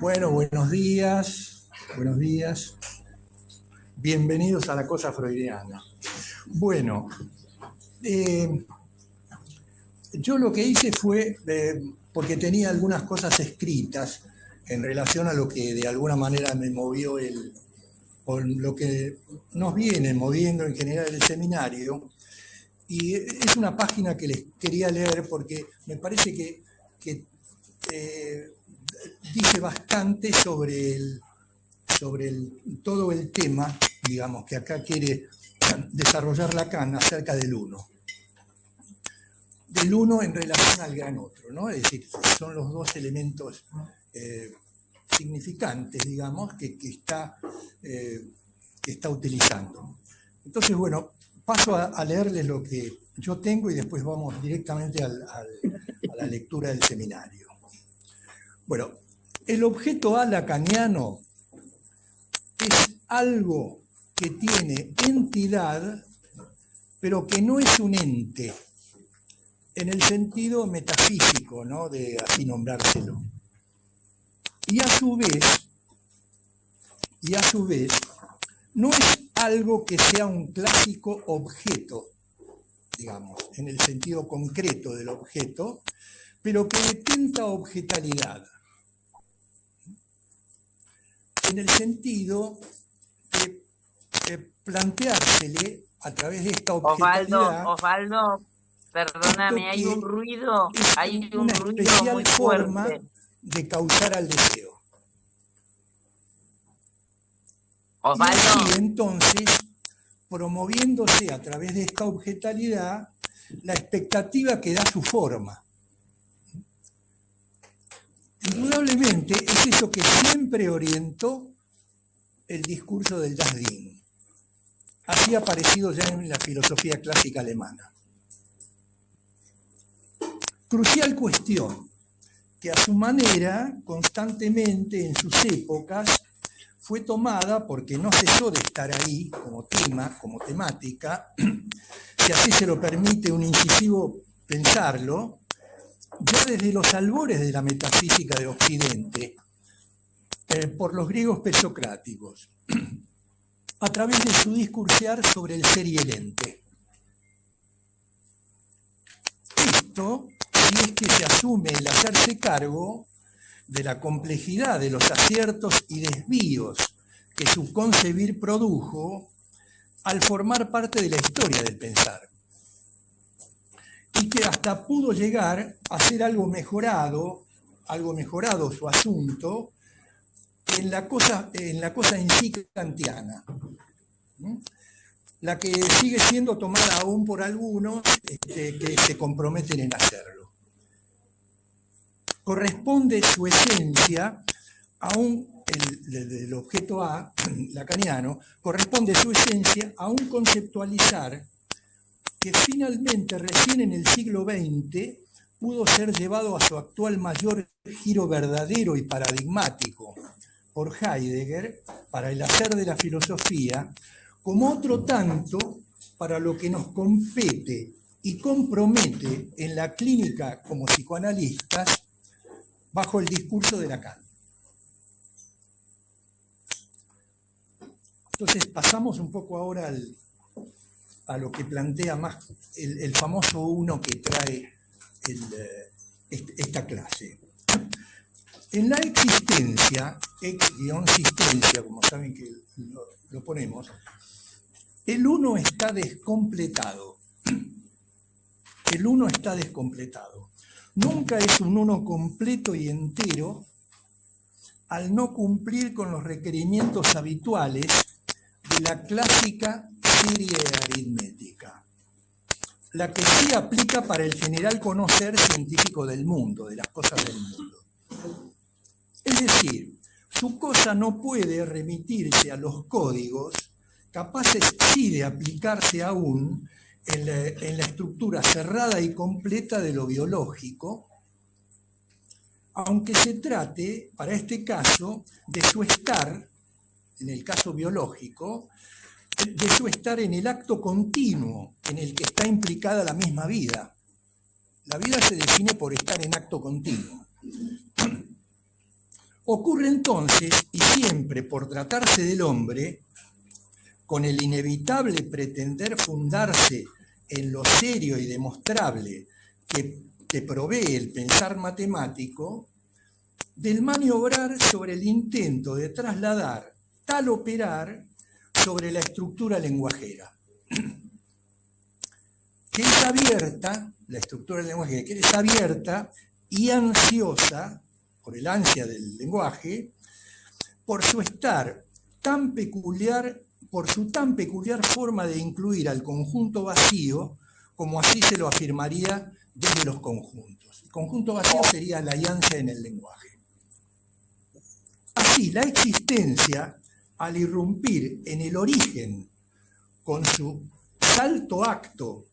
Bueno, buenos días, buenos días. Bienvenidos a la cosa freudiana. Bueno, eh, yo lo que hice fue, porque tenía algunas cosas escritas en relación a lo que de alguna manera me movió o lo que nos viene moviendo en general el seminario, y es una página que les quería leer porque me parece que eh, dice bastante todo el tema, digamos, que acá quiere desarrollar Lacan acerca del uno. Del uno en relación al gran otro, ¿no? Es decir, son los dos elementos significantes, digamos, que está utilizando. Entonces, bueno, paso a leerles lo que yo tengo y después vamos directamente a la lectura del seminario. Bueno, el objeto A lacaniano es algo que tiene entidad, pero que no es un ente, en el sentido metafísico, ¿no? De así nombrárselo. Y a su vez, no es algo que sea un clásico objeto, digamos, en el sentido concreto del objeto, pero que detenta objetalidad. En el sentido de planteársele a través de esta objetalidad Osvaldo, perdóname, hay un ruido especial muy forma fuerte. de causar al deseo. Osvaldo. Y así entonces, promoviéndose a través de esta objetalidad, la expectativa que da su forma. Indudablemente es eso que siempre orientó el discurso del Das Ding. Así ha aparecido ya en la filosofía clásica alemana. Crucial cuestión, que a su manera, constantemente en sus épocas, fue tomada porque no cesó de estar ahí como tema, como temática, si así se lo permite un incisivo pensarlo, ya desde los albores de la metafísica de Occidente, por los griegos presocráticos, a través de su discursear sobre el ser y el ente. Esto, si es que se asume el hacerse cargo de la complejidad de los aciertos y desvíos que su concebir produjo al formar parte de la historia del pensar, y que hasta pudo llegar a ser algo mejorado su asunto en la cosa en sí kantiana, la que sigue siendo tomada aún por algunos que se comprometen en hacerlo. Corresponde su esencia a el objeto A, lacaniano, corresponde su esencia a un conceptualizar que finalmente recién en el siglo XX pudo ser llevado a su actual mayor giro verdadero y paradigmático por Heidegger para el hacer de la filosofía, como otro tanto para lo que nos compete y compromete en la clínica como psicoanalistas bajo el discurso de Lacan. Entonces pasamos un poco ahora a lo que plantea más el famoso uno que trae esta clase. En la existencia, ex-sistencia, como saben que lo ponemos, el uno está descompletado. El uno está descompletado. Nunca es un uno completo y entero al no cumplir con los requerimientos habituales de la clásica serie aritmética, la que sí aplica para el general conocer científico del mundo, de las cosas del mundo. Es decir, su cosa no puede remitirse a los códigos, capaces sí de aplicarse aún en la estructura cerrada y completa de lo biológico, aunque se trate, para este caso, de su estar, en el caso biológico, de su estar en el acto continuo en el que está implicada la misma vida. La vida se define por estar en acto continuo. Ocurre entonces, y siempre por tratarse del hombre, con el inevitable pretender fundarse en lo serio y demostrable que provee el pensar matemático, del maniobrar sobre el intento de trasladar tal operar sobre la estructura lenguajera, que es abierta, la estructura del lenguaje, que es abierta y ansiosa, por el ansia del lenguaje, por su estar tan peculiar, por su tan peculiar forma de incluir al conjunto vacío, como así se lo afirmaría desde los conjuntos. El conjunto vacío sería la ansia en el lenguaje. Así, la existencia, al irrumpir en el origen con su salto acto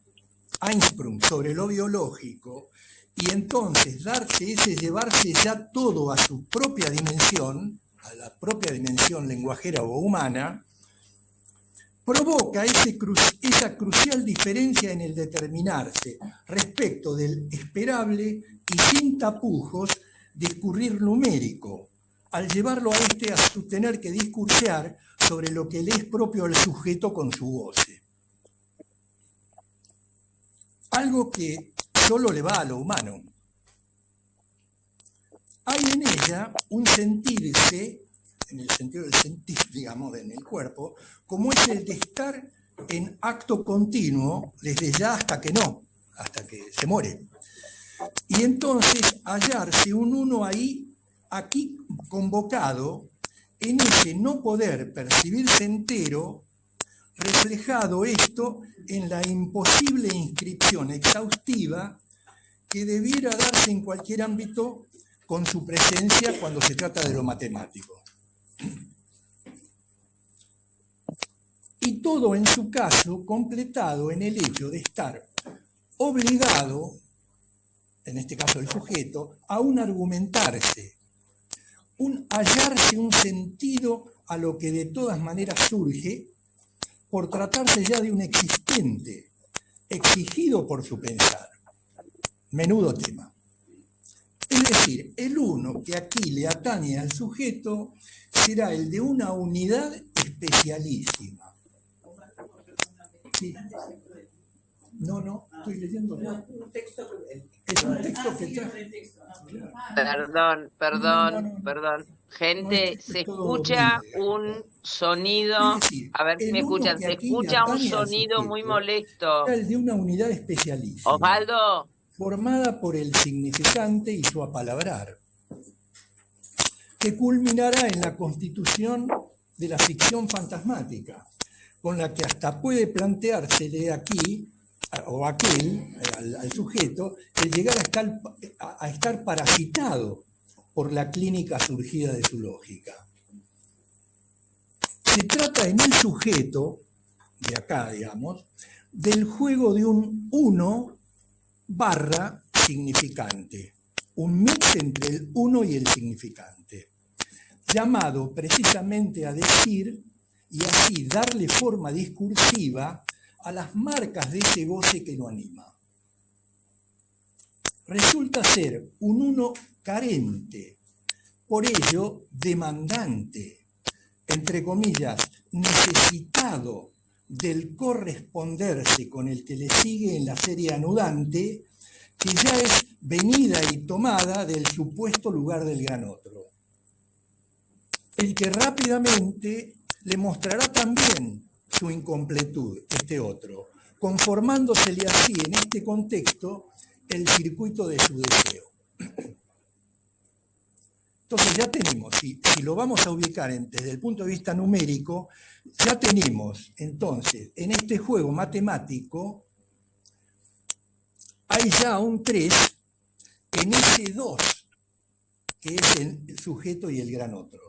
Einsprung sobre lo biológico, y entonces llevarse ya todo a su propia dimensión, a la propia dimensión lenguajera o humana, provoca esa crucial diferencia en el determinarse respecto del esperable y sin tapujos discurrir numérico, al llevarlo a tener que discursear sobre lo que le es propio al sujeto con su goce. Algo que solo le va a lo humano. Hay en ella un sentirse, en el sentido del sentir, digamos, en el cuerpo, como es el de estar en acto continuo, desde ya hasta que no, hasta que se muere. Y entonces hallarse un uno ahí, aquí convocado, en ese no poder percibirse entero, reflejado esto en la imposible inscripción exhaustiva que debiera darse en cualquier ámbito con su presencia cuando se trata de lo matemático. Y todo en su caso completado en el hecho de estar obligado, en este caso el sujeto, a un argumentarse, un hallarse un sentido a lo que de todas maneras surge por tratarse ya de un existente, exigido por su pensar. Menudo tema. Es decir, el uno que aquí le atañe al sujeto será el de una unidad especialísima. Sí. No, estoy leyendo. Es un texto que trae. Perdón. Gente, se escucha un sonido, decir, a ver si me escuchan, se escucha un sonido muy molesto. El de una unidad especialísima. Osvaldo. Formada por el significante y su apalabrar, que culminará en la constitución de la ficción fantasmática, con la que hasta puede planteársele aquí, o aquel, al sujeto, el llegar a estar parasitado por la clínica surgida de su lógica. Se trata en el sujeto, de acá, digamos, del juego de un uno barra significante, un mix entre el uno y el significante, llamado precisamente a decir y así darle forma discursiva a las marcas de ese goce que lo anima. Resulta ser un uno carente, por ello demandante, entre comillas, necesitado del corresponderse con el que le sigue en la serie anudante, que ya es venida y tomada del supuesto lugar del gran otro. El que rápidamente le mostrará también su incompletud, este otro, conformándosele así en este contexto el circuito de su deseo. Entonces ya tenemos, si lo vamos a ubicar desde el punto de vista numérico, ya tenemos entonces en este juego matemático, hay ya un 3 en ese 2, que es el sujeto y el gran otro.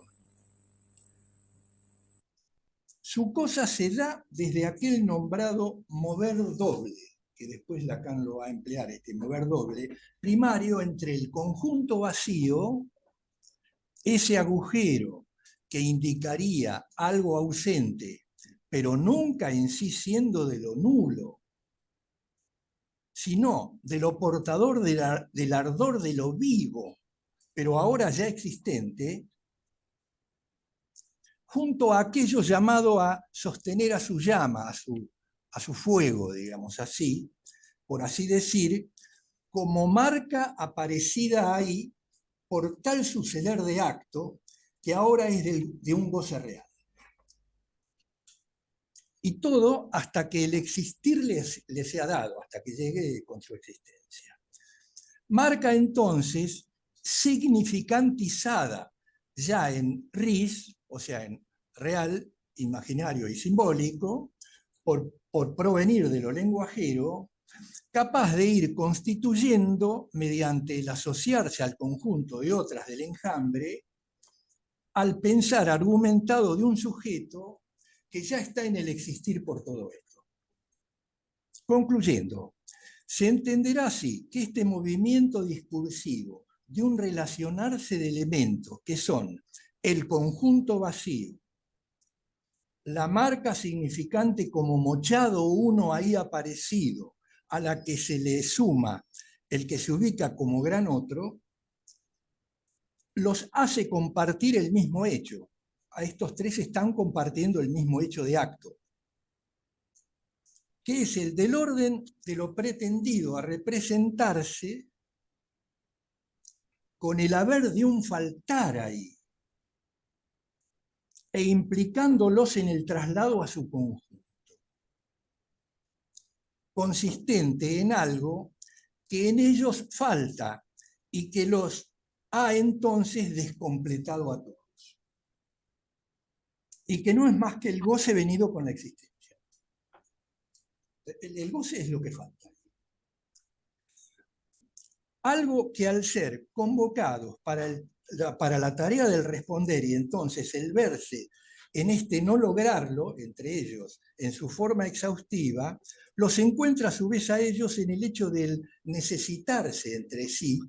Su cosa se da desde aquel nombrado mover doble, que después Lacan lo va a emplear, este mover doble, primario entre el conjunto vacío, ese agujero que indicaría algo ausente, pero nunca en sí siendo de lo nulo, sino de lo portador del ardor de lo vivo, pero ahora ya existente, junto a aquello llamado a sostener a su llama, a su fuego, digamos así, por así decir, como marca aparecida ahí por tal suceder de acto que ahora es de un goce real. Y todo hasta que el existir le sea dado, hasta que llegue con su existencia. Marca entonces significantizada ya en ris, o sea, en real, imaginario y simbólico, por provenir de lo lenguajero, capaz de ir constituyendo, mediante el asociarse al conjunto de otras del enjambre, al pensar argumentado de un sujeto que ya está en el existir por todo esto. Concluyendo, se entenderá así que este movimiento discursivo de un relacionarse de elementos que son el conjunto vacío, la marca significante como mochado uno ahí aparecido, a la que se le suma el que se ubica como gran otro, los hace compartir el mismo hecho. A estos tres están compartiendo el mismo hecho de acto, que es el del orden de lo pretendido a representarse con el haber de un faltar ahí, e implicándolos en el traslado a su conjunto, consistente en algo que en ellos falta y que los ha entonces descompletado a todos. Y que no es más que el goce venido con la existencia. El goce es lo que falta. Algo que al ser convocados para la tarea del responder y entonces el verse en este no lograrlo, entre ellos, en su forma exhaustiva, los encuentra a su vez a ellos en el hecho del necesitarse entre sí,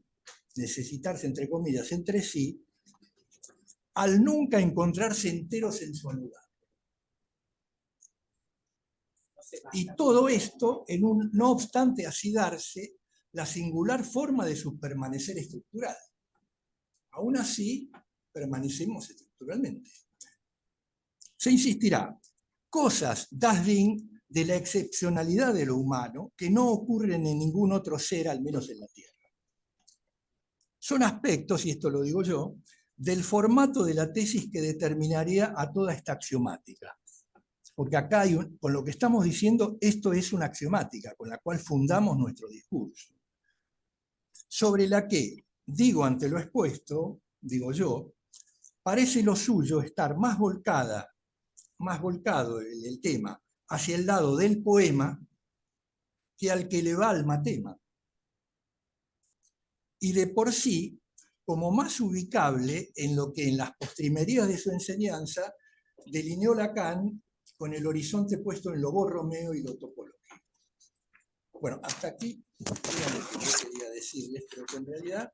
necesitarse entre comillas entre sí, al nunca encontrarse enteros en su lugar. Y todo esto, no obstante así darse, la singular forma de su permanecer estructural. Aún así, permanecemos estructuralmente. Se insistirá, cosas das din de la excepcionalidad de lo humano que no ocurren en ningún otro ser, al menos en la Tierra. Son aspectos, y esto lo digo yo, del formato de la tesis que determinaría a toda esta axiomática. Porque acá, con lo que estamos diciendo, esto es una axiomática con la cual fundamos nuestro discurso. Sobre la que, digo ante lo expuesto, digo yo, parece lo suyo estar más volcado el tema hacia el lado del poema que al que le va al matema. Y de por sí, como más ubicable en lo que en las postrimerías de su enseñanza delineó Lacan con el horizonte puesto en lo borromeo y lo topológico. Bueno, hasta aquí era lo que yo quería decirles, pero que en realidad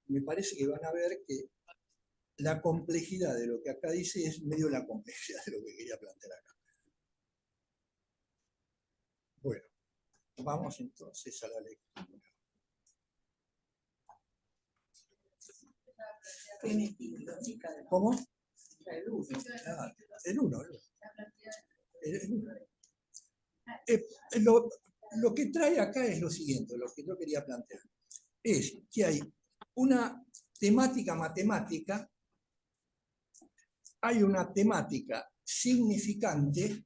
me parece que van a ver que la complejidad de lo que acá dice es medio la complejidad de lo que quería plantear acá. Bueno, vamos entonces a la lectura. ¿Cómo? El 1. Lo que trae acá es lo siguiente, lo que yo quería plantear. Es que hay una temática matemática, hay una temática significante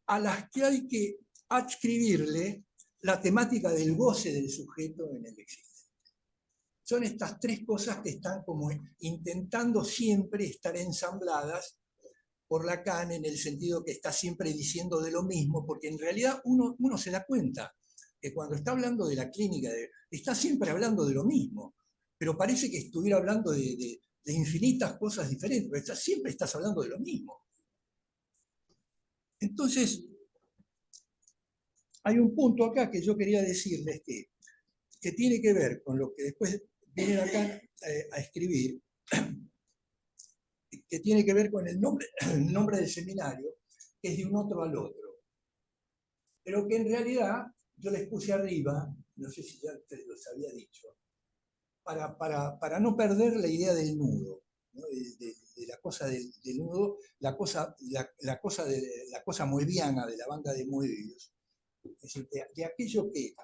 a las que hay que adscribirle la temática del goce del sujeto en el existente. Son estas tres cosas que están como intentando siempre estar ensambladas por Lacan, en el sentido que está siempre diciendo de lo mismo, porque en realidad uno se da cuenta que cuando está hablando de la clínica, está siempre hablando de lo mismo, pero parece que estuviera hablando de infinitas cosas diferentes, pero siempre estás hablando de lo mismo. Entonces, hay un punto acá que yo quería decirles que tiene que ver con lo que después vienen acá a escribir, que tiene que ver con el nombre del seminario, que es de un otro al otro. Pero que en realidad yo les puse arriba, no sé si ya te los había dicho, para no perder la idea del nudo, ¿no? de la cosa del nudo, la cosa moebiana de la banda de Moebius. Es decir, de aquello que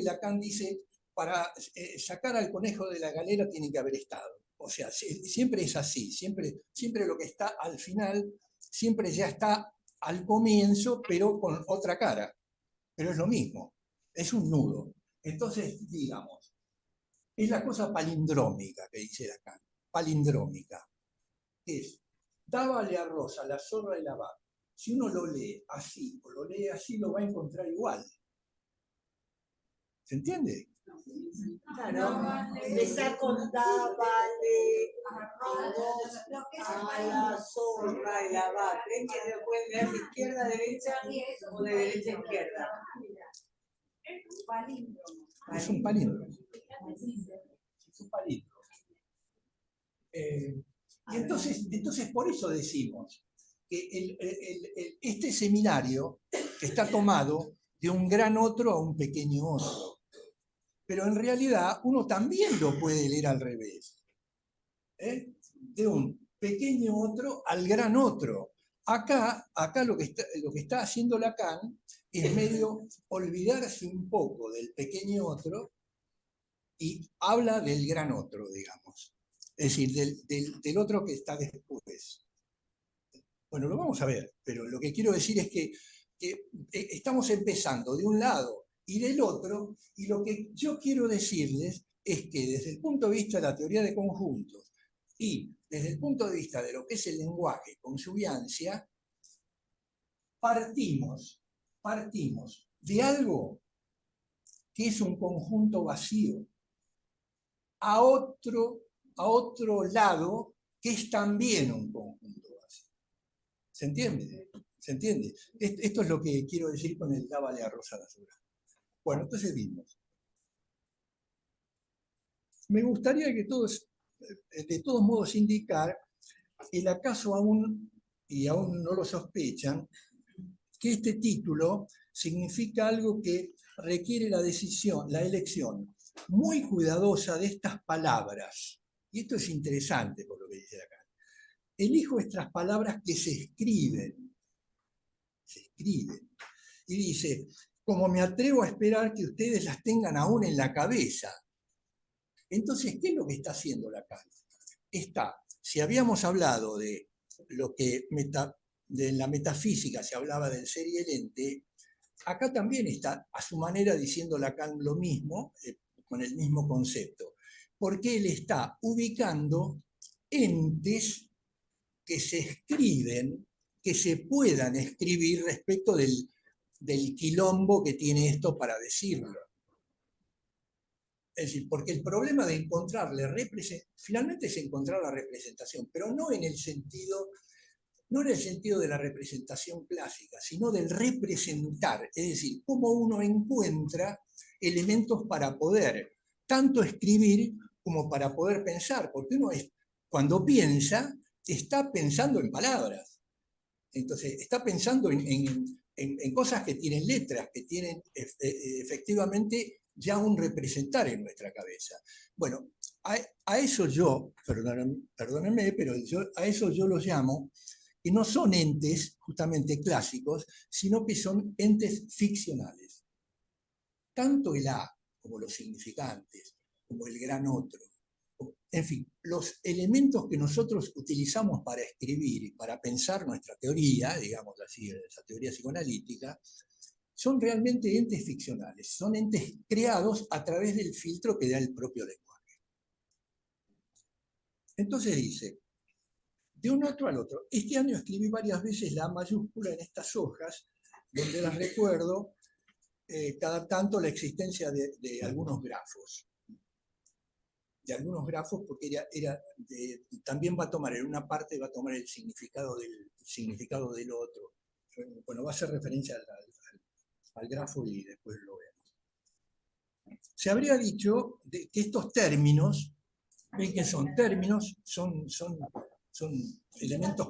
Lacan dice, para sacar al conejo de la galera tiene que haber estado. O sea, siempre es así, siempre lo que está al final, siempre ya está al comienzo, pero con otra cara. Pero es lo mismo, es un nudo. Entonces, digamos, es la cosa palindrómica que dice Lacan, palindrómica. Es, dábale a Rosa la zorra y la vaca. Si uno lo lee así o lo lee así, lo va a encontrar igual. ¿Se entiende? Claro, le saco dábale a la zorra y la vaca. ¿Ven que se puede leer de izquierda a derecha o de derecha a izquierda? Es un palíndromo. Es un palíndromo. Y entonces por eso decimos que este seminario está tomado de un gran otro a un pequeño otro. Pero en realidad uno también lo puede leer al revés. De un pequeño otro al gran otro. Acá lo que está haciendo Lacan es medio olvidarse un poco del pequeño otro y habla del gran otro, digamos. Es decir, del otro que está después. Bueno, lo vamos a ver, pero lo que quiero decir es que estamos empezando de un lado y del otro, y lo que yo quiero decirles es que desde el punto de vista de la teoría de conjuntos y desde el punto de vista de lo que es el lenguaje con subiancia, partimos de algo que es un conjunto vacío a otro lado que es también un conjunto vacío. ¿Se entiende? ¿Se entiende? Esto es lo que quiero decir con el dábale a Rosa la zorra. Bueno, entonces vimos. Me gustaría que todos, de todos modos, indicar el acaso aún no lo sospechan, que este título significa algo que requiere la elección muy cuidadosa de estas palabras. Y esto es interesante por lo que dice acá. Elijo estas palabras que se escriben. Y dice, como me atrevo a esperar que ustedes las tengan aún en la cabeza. Entonces, ¿qué es lo que está haciendo Lacan? Si habíamos hablado de lo que de la metafísica se hablaba del ser y el ente, acá también está a su manera diciendo Lacan lo mismo, con el mismo concepto, porque él está ubicando entes que se escriben, que se puedan escribir respecto del quilombo que tiene esto para decirlo. Es decir, porque el problema de encontrarle finalmente es encontrar la representación, pero no en el sentido de la representación clásica, sino del representar, es decir, cómo uno encuentra elementos para poder tanto escribir como para poder pensar, porque uno cuando piensa, está pensando en palabras. Entonces, está pensando en cosas que tienen letras, que tienen efectivamente ya un representar en nuestra cabeza. Bueno, a eso yo, perdónenme, pero a eso yo los llamo, que no son entes justamente clásicos, sino que son entes ficcionales. Tanto el A como los significantes, como el gran otro, en fin, los elementos que nosotros utilizamos para escribir y para pensar nuestra teoría, digamos así, esa teoría psicoanalítica, son realmente entes ficcionales, son entes creados a través del filtro que da el propio lenguaje. Entonces dice, de un otro al otro, este año escribí varias veces la mayúscula en estas hojas, donde las recuerdo cada tanto la existencia de algunos grafos. Porque también va a tomar, en una parte va a tomar el significado del otro. Bueno, va a hacer referencia al grafo y después lo vemos. Se habría dicho que estos términos, ¿ven que son términos? Son elementos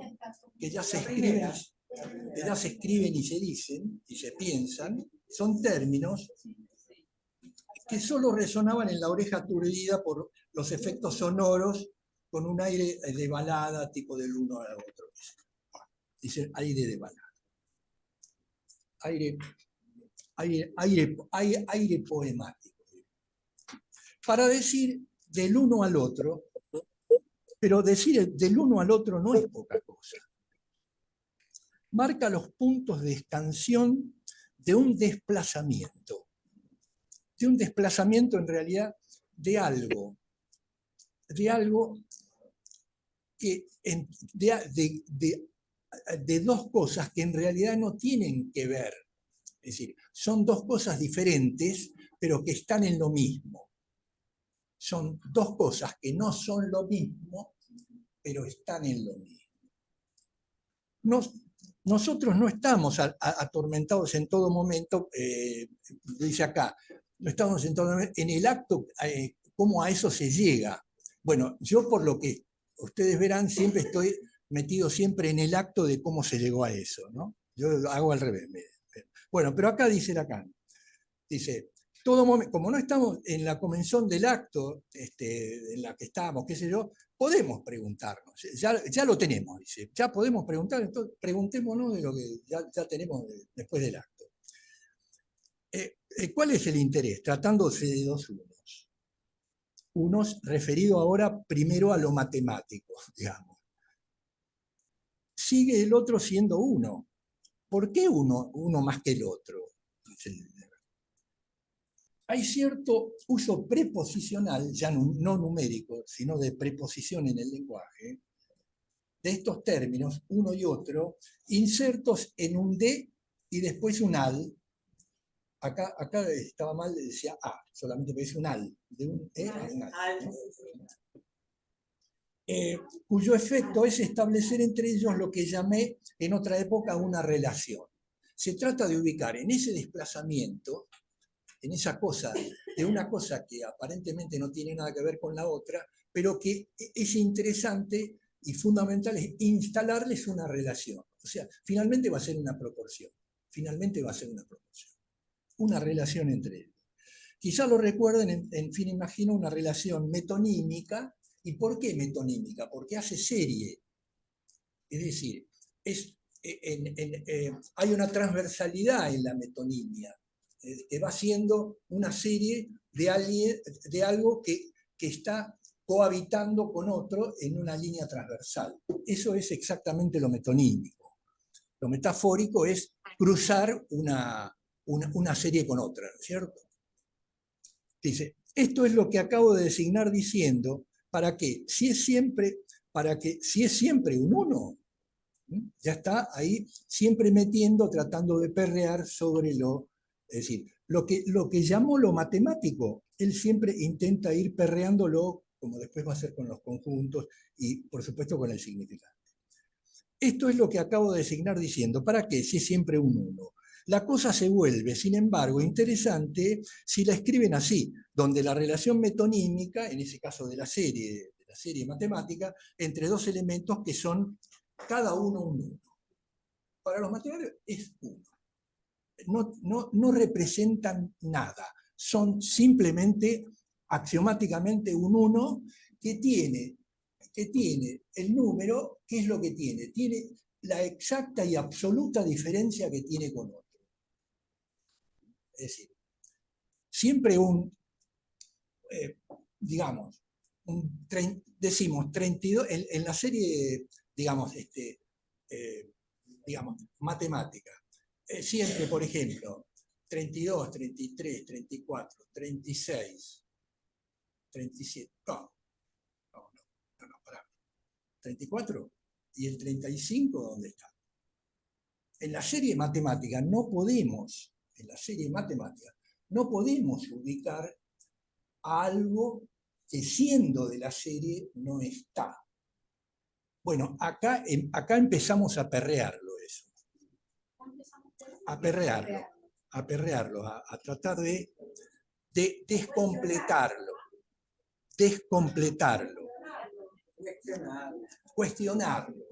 que ya se escriben y se dicen y se piensan, son términos que solo resonaban en la oreja aturdida por los efectos sonoros con un aire de balada, tipo del uno al otro. Dice aire de balada. Aire poemático. Para decir del uno al otro, pero decir del uno al otro no es poca cosa. Marca los puntos de escansión de un desplazamiento en realidad de algo que de dos cosas que en realidad no tienen que ver. Es decir, son dos cosas diferentes, pero que están en lo mismo. Son dos cosas que no son lo mismo, pero están en lo mismo. Nosotros no estamos atormentados en todo momento, dice acá, no estamos en todo momento, en el acto, cómo a eso se llega. Bueno, yo por lo que ustedes verán, siempre estoy metido siempre en el acto de cómo se llegó a eso, ¿no? Yo lo hago al revés. Bueno, pero acá dice Lacan, dice, todo momento, como no estamos en la comenzón del acto en la que estamos, qué sé yo, podemos preguntarnos, ya lo tenemos, dice, ya podemos preguntar, entonces preguntémonos de lo que ya tenemos después del acto. ¿Cuál es el interés? Tratándose de dos unos. Unos referido ahora primero a lo matemático, digamos. Sigue el otro siendo uno. ¿Por qué uno más que el otro? Hay cierto uso preposicional, ya no numérico, sino de preposición en el lenguaje, de estos términos, uno y otro, insertos en un de y después un al. Acá estaba mal, decía a, solamente porque es un al, de un e a un al. ¿No? Cuyo efecto es establecer entre ellos lo que llamé en otra época una relación. Se trata de ubicar en ese desplazamiento, en esa cosa, de una cosa que aparentemente no tiene nada que ver con la otra, pero que es interesante y fundamental es instalarles una relación. O sea, finalmente va a ser una proporción. Finalmente va a ser una proporción. Una relación entre ellos. Quizá lo recuerden, en fin, imagino una relación metonímica. ¿Y por qué metonímica? Porque hace serie. Es decir, hay una transversalidad en la metonimia, que va siendo una serie de algo que está cohabitando con otro en una línea transversal. Eso es exactamente lo metonímico. Lo metafórico es cruzar una serie con otra, ¿no es cierto? Dice, esto es lo que acabo de designar diciendo, para que si es siempre un uno, ya está ahí siempre metiendo, tratando de perrear sobre es decir, lo que llamó lo matemático, él siempre intenta ir perreándolo, como después va a hacer con los conjuntos y por supuesto con el significante. Esto es lo que acabo de designar diciendo, ¿para qué? Si es siempre un uno. La cosa se vuelve, sin embargo, interesante si la escriben así, donde la relación metonímica, en ese caso de la serie matemática, entre dos elementos que son cada uno un uno. Para los matemáticos es uno. No representan nada, son simplemente axiomáticamente un uno que tiene el número, ¿qué es lo que tiene? Tiene la exacta y absoluta diferencia que tiene con otro. Es decir, siempre digamos, decimos 32, en la serie, digamos, matemática, siempre, por ejemplo, 32, 33, 34, 36, 37, no, pará. 34 y el 35, ¿dónde está? En la serie matemática no podemos ubicar a algo que siendo de la serie no está. Bueno, acá empezamos a perrearlo eso. A perrearlo, a tratar de descompletarlo. Cuestionarlo.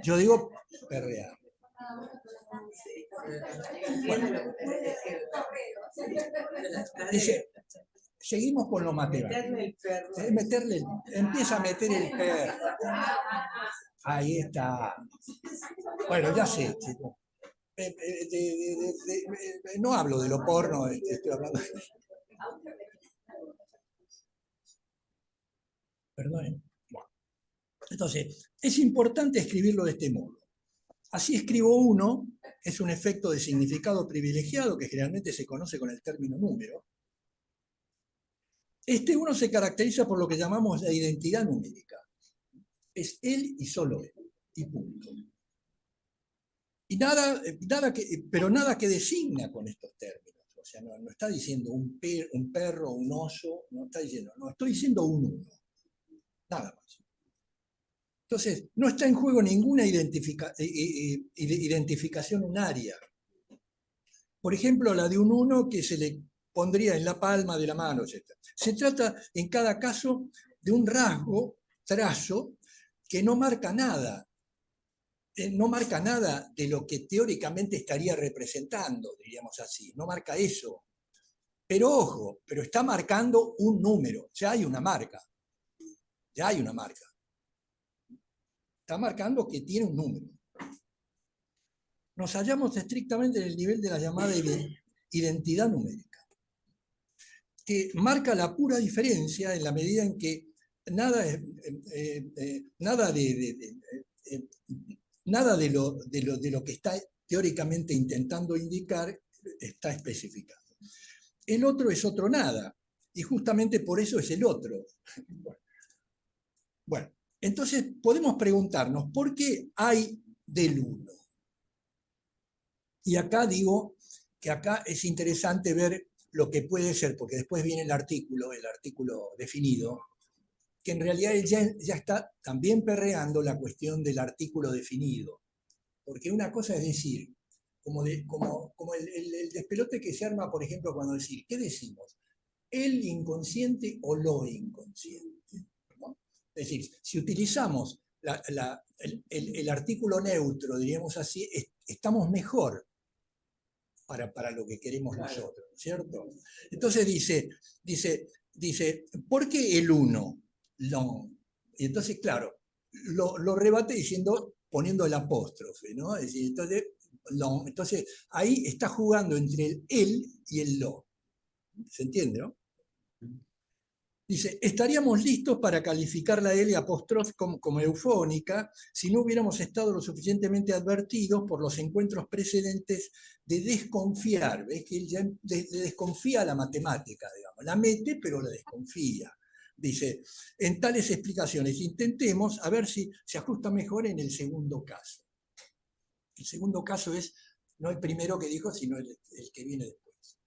Yo digo perrear. Bueno, dice, seguimos con lo matemático. Meterle el perro. Empieza a meter el perro. Ahí está. Bueno, ya sé, chicos. No hablo de lo porno, estoy hablando. Perdón. Bueno. Entonces, es importante escribirlo de este modo. Así escribo uno, es un efecto de significado privilegiado que generalmente se conoce con el término número. Este uno se caracteriza por lo que llamamos la identidad numérica. Es él y solo él, y punto. Y pero nada que designa con estos términos. O sea, no está diciendo un perro, un oso, no está diciendo, no, estoy diciendo un uno. Nada más. Entonces, no está en juego ninguna identificación unaria. Por ejemplo, la de un uno que se le pondría en la palma de la mano, etc. Se trata, en cada caso, de un rasgo, trazo, que no marca nada. No marca nada de lo que teóricamente estaría representando, diríamos así. No marca eso. Pero ojo, pero está marcando un número. Ya hay una marca. Ya hay una marca. Está marcando que tiene un número. Nos hallamos estrictamente en el nivel de la llamada identidad numérica, que marca la pura diferencia en la medida en que nada de lo que está teóricamente intentando indicar está especificado. El otro es otro nada, y justamente por eso es el otro. Bueno, entonces podemos preguntarnos, ¿por qué hay del uno? Y acá digo que acá es interesante ver lo que puede ser, porque después viene el artículo definido, que en realidad él ya está también perreando la cuestión del artículo definido. Porque una cosa es decir, como el despelote que se arma, por ejemplo, cuando decir, ¿qué decimos? ¿El inconsciente o lo inconsciente? ¿No? Es decir, si utilizamos el artículo neutro, diríamos así, estamos mejor para lo que queremos nosotros, ¿cierto? Entonces dice, ¿por qué el uno? Long. Y entonces, claro, lo rebate diciendo, poniendo el apóstrofe, ¿no? Es decir, entonces ahí está jugando entre el él y el lo. ¿Se entiende, no? Dice, estaríamos listos para calificar la L apóstrofe como eufónica si no hubiéramos estado lo suficientemente advertidos por los encuentros precedentes de desconfiar. ¿Ves que él ya desconfía la matemática, digamos? La mete, pero la desconfía. Dice, en tales explicaciones intentemos a ver si se ajusta mejor en el segundo caso. El segundo caso es no el primero que dijo, sino el que viene después.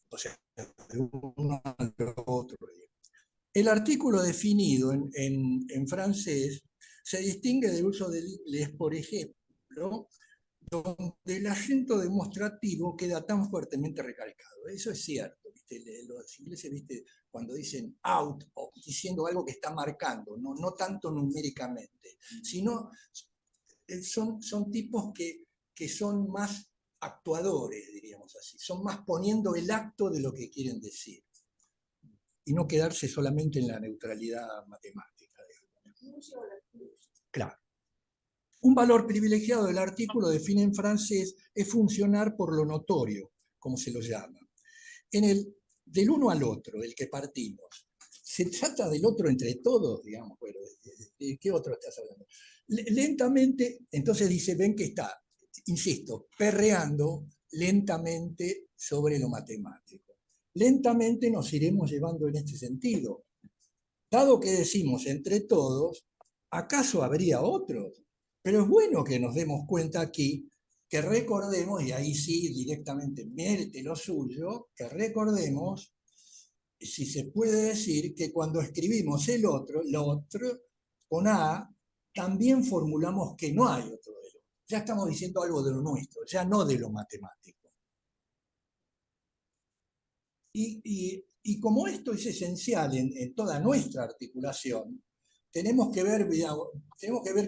O sea, uno al otro. El artículo definido en francés se distingue del uso del inglés, por ejemplo, donde el acento demostrativo queda tan fuertemente recalcado. Eso es cierto. ¿Viste? Los ingleses, ¿viste? Cuando dicen out, o diciendo algo que está marcando, no tanto numéricamente, sino son tipos que son más actuadores, diríamos así, son más poniendo el acto de lo que quieren decir y no quedarse solamente en la neutralidad matemática. Claro. Un valor privilegiado del artículo define en francés es funcionar por lo notorio, como se lo llama. Del uno al otro, del que partimos, se trata del otro entre todos, digamos, bueno, ¿de qué otro estás hablando? Lentamente, entonces dice, ven que está, insisto, perreando lentamente sobre lo matemático. Lentamente nos iremos llevando en este sentido. Dado que decimos entre todos, ¿acaso habría otros? Pero es bueno que nos demos cuenta aquí, que recordemos, y ahí sí directamente mete lo suyo, que recordemos, si se puede decir, que cuando escribimos el otro, con A, también formulamos que no hay otro de lo. Ya estamos diciendo algo de lo nuestro, ya no de lo matemático. Y como esto es esencial en toda nuestra articulación, tenemos que ver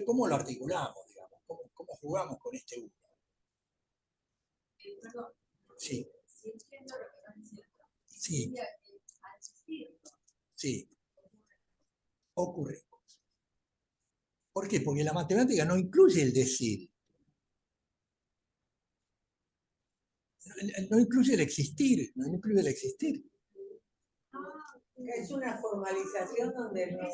cómo lo articulamos, digamos, cómo jugamos con este uno. Perdón. Sí. Si entiendo lo que estás diciendo. Sí. Al Sí, ocurre. ¿Por qué? Porque la matemática no incluye el decir, no incluye el existir, no incluye el existir. Es una formalización donde no...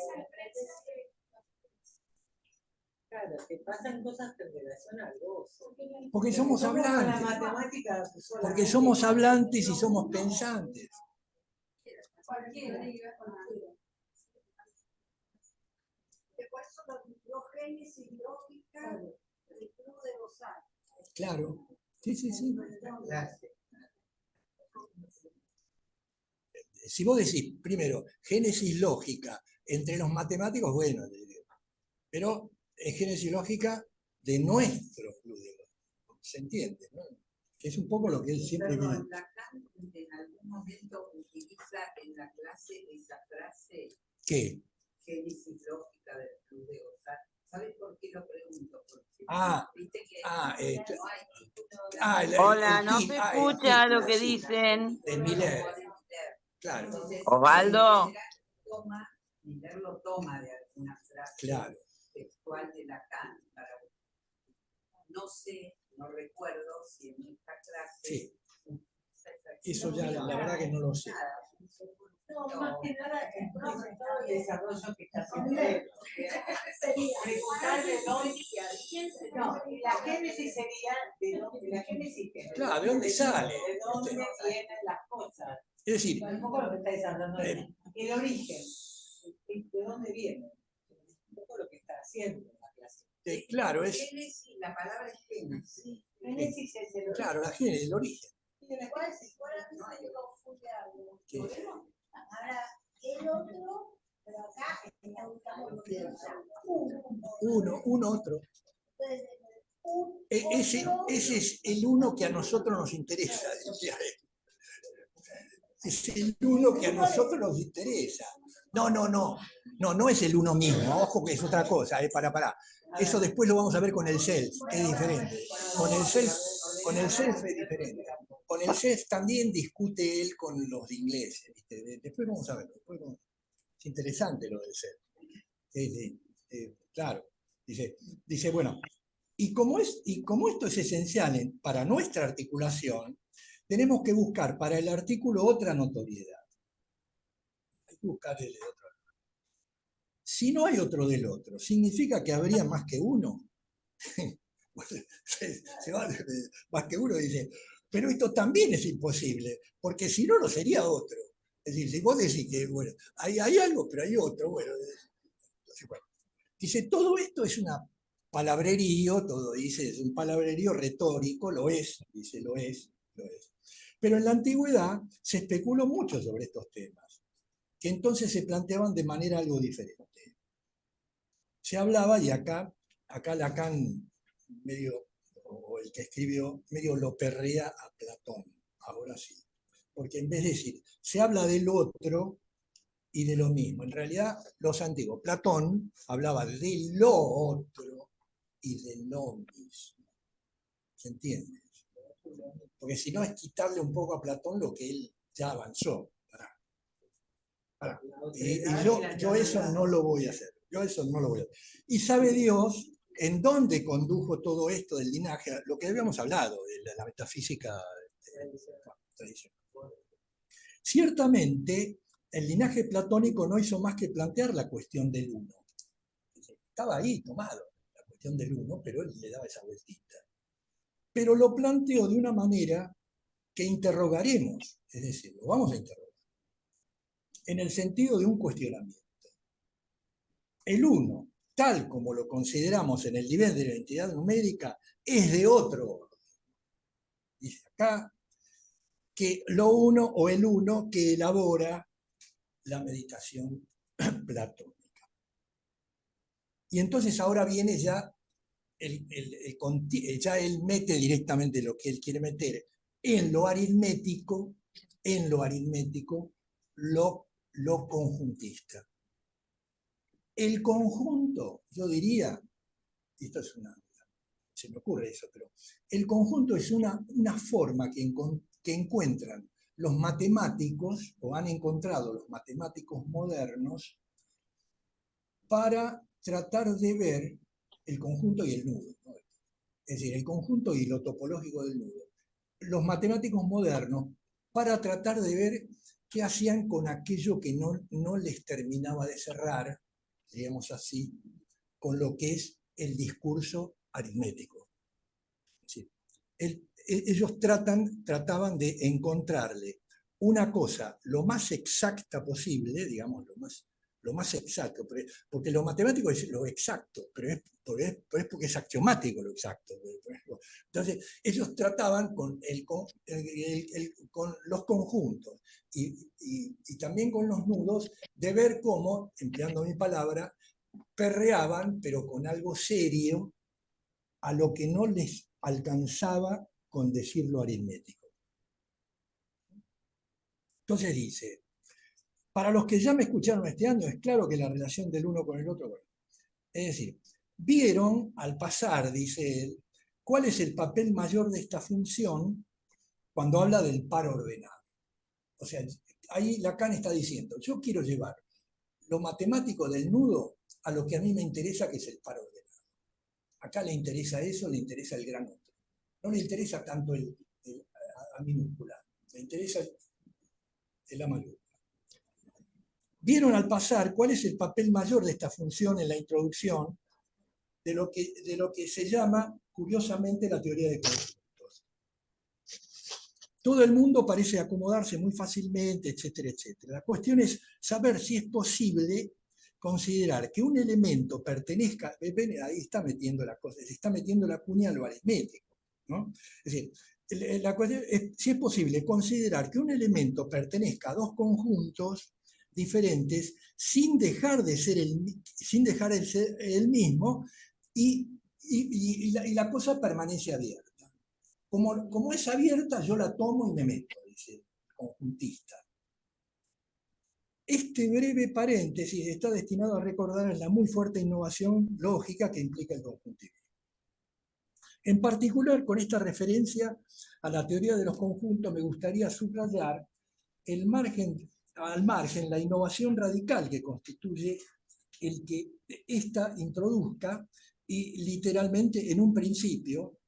Claro, te pasan cosas en relación al gozo. Porque somos Como la hablantes. matemática solamente... Porque somos hablantes y somos pensantes. Cualquiera. Por eso los génesis lógica del club de gozar. Claro. Sí, sí, sí. Si vos decís, primero, génesis lógica entre los matemáticos, bueno, pero es génesis lógica de nuestro club de gozar. ¿Se entiende? ¿No? Que es un poco lo que él siempre viene. Perdón, Lacan en algún momento utiliza en la clase esa frase ¿Qué? génesis lógica del club de gozar. ¿Sabes por qué lo pregunto? Porque viste que no hay Hola, no se escucha lo que sí, dicen. de Miller. Claro. Entonces, Osvaldo. Miller lo toma de alguna frase Claro. textual de Lacan. No sé, no recuerdo si en esta clase... Sí. Eso ya, la verdad que no lo sé. No, más que nada es todo el desarrollo que está haciendo él. Preguntar de dónde... No, la génesis sería de dónde, la génesis que... Claro, ¿de dónde sale? De dónde vienen las cosas. Es decir, Un poco lo que está diciendo, el origen. ¿De dónde viene? Un poco lo que está haciendo en la clase. claro, es... Génesis, la palabra es génesis. Génesis es el origen. Claro, la génesis, el origen. Igual si fuera a mí se confunde algo. ¿Podemos? Ahora, el otro, pero acá está buscando lo que Uno, otro. Ese es el uno que a nosotros nos interesa. Es el uno que a nosotros nos interesa. No es el uno mismo, ojo que es otra cosa, para. Eso después lo vamos a ver con el self, que es diferente. Con el self es diferente. Con el self también discute él con los ingleses, ¿viste? Después vamos a ver. Es interesante lo del self. Claro, dice, bueno, y como esto es esencial para nuestra articulación, tenemos que buscar para el artículo otra notoriedad. Hay que buscar el otro. Si no hay otro del otro, ¿significa que habría más que uno? Se va más que uno, dice, pero esto también es imposible, porque si no, no sería otro. Es decir, si vos decís que, bueno, hay algo, pero hay otro, bueno. Entonces, bueno. Dice, todo esto es una palabrerío, todo dice, es un palabrerío retórico, lo es, dice, lo es. Pero en la antigüedad se especuló mucho sobre estos temas, que entonces se planteaban de manera algo diferente. Se hablaba, y acá Lacan, medio, o el que escribió, medio lo perrea a Platón, ahora sí. Porque en vez de decir, se habla del otro y de lo mismo. En realidad, los antiguos, Platón hablaba de lo otro y de lo mismo. ¿Se entiende? Porque si no es quitarle un poco a Platón lo que él ya avanzó. Y yo eso no lo voy a hacer. Y sabe Dios en dónde condujo todo esto del linaje, lo que habíamos hablado, de la metafísica tradicional. Ciertamente, el linaje platónico no hizo más que plantear la cuestión del uno. Estaba ahí tomado, la cuestión del uno, pero él le daba esa vueltita. Pero lo planteó de una manera que interrogaremos, es decir, lo vamos a interrogar, en el sentido de un cuestionamiento. El uno, tal como lo consideramos en el nivel de la entidad numérica, es de otro orden. Dice acá que lo uno o el uno que elabora la meditación platónica. Y entonces ahora viene ya, ya él mete directamente lo que él quiere meter en lo aritmético, lo conjuntista. El conjunto, yo diría, y esto es se me ocurre eso, pero el conjunto es una forma que encuentran los matemáticos, o han encontrado los matemáticos modernos, para tratar de ver el conjunto y el nudo, ¿no? Es decir, el conjunto y lo topológico del nudo. Los matemáticos modernos, para tratar de ver qué hacían con aquello que no les terminaba de cerrar, digamos así, con lo que es el discurso aritmético. Es decir, ellos trataban de encontrarle una cosa lo más exacta posible, digamos, lo más exacto, porque lo matemático es lo exacto, pero es porque es axiomático lo exacto. Entonces, ellos trataban con los conjuntos y también con los nudos de ver cómo, empleando mi palabra, perreaban, pero con algo serio, a lo que no les alcanzaba con decirlo aritmético. Entonces dice, para los que ya me escucharon este año, es claro que la relación del uno con el otro, bueno, es decir, vieron al pasar, dice él, cuál es el papel mayor de esta función cuando habla del par ordenado. O sea, ahí Lacan está diciendo, yo quiero llevar lo matemático del nudo a lo que a mí me interesa, que es el par ordenado. Acá le interesa eso, le interesa el gran otro. No le interesa tanto el A minúscula, le interesa el A mayúscula. Vieron al pasar cuál es el papel mayor de esta función en la introducción de lo que se llama, curiosamente, la teoría de conjuntos. Todo el mundo parece acomodarse muy fácilmente, etcétera, etcétera. La cuestión es saber si es posible considerar que un elemento pertenezca, ahí está metiendo la cosa, se está metiendo la cuña a lo aritmético, ¿no? Es decir, la cuestión es si es posible considerar que un elemento pertenezca a dos conjuntos diferentes sin dejar de ser el mismo y la cosa permanece abierta. Como es abierta, yo la tomo y me meto, dice el conjuntista. Este breve paréntesis está destinado a recordar la muy fuerte innovación lógica que implica el conjuntivismo. En particular, con esta referencia a la teoría de los conjuntos, me gustaría subrayar al margen la innovación radical que constituye el que ésta introduzca y literalmente en un principio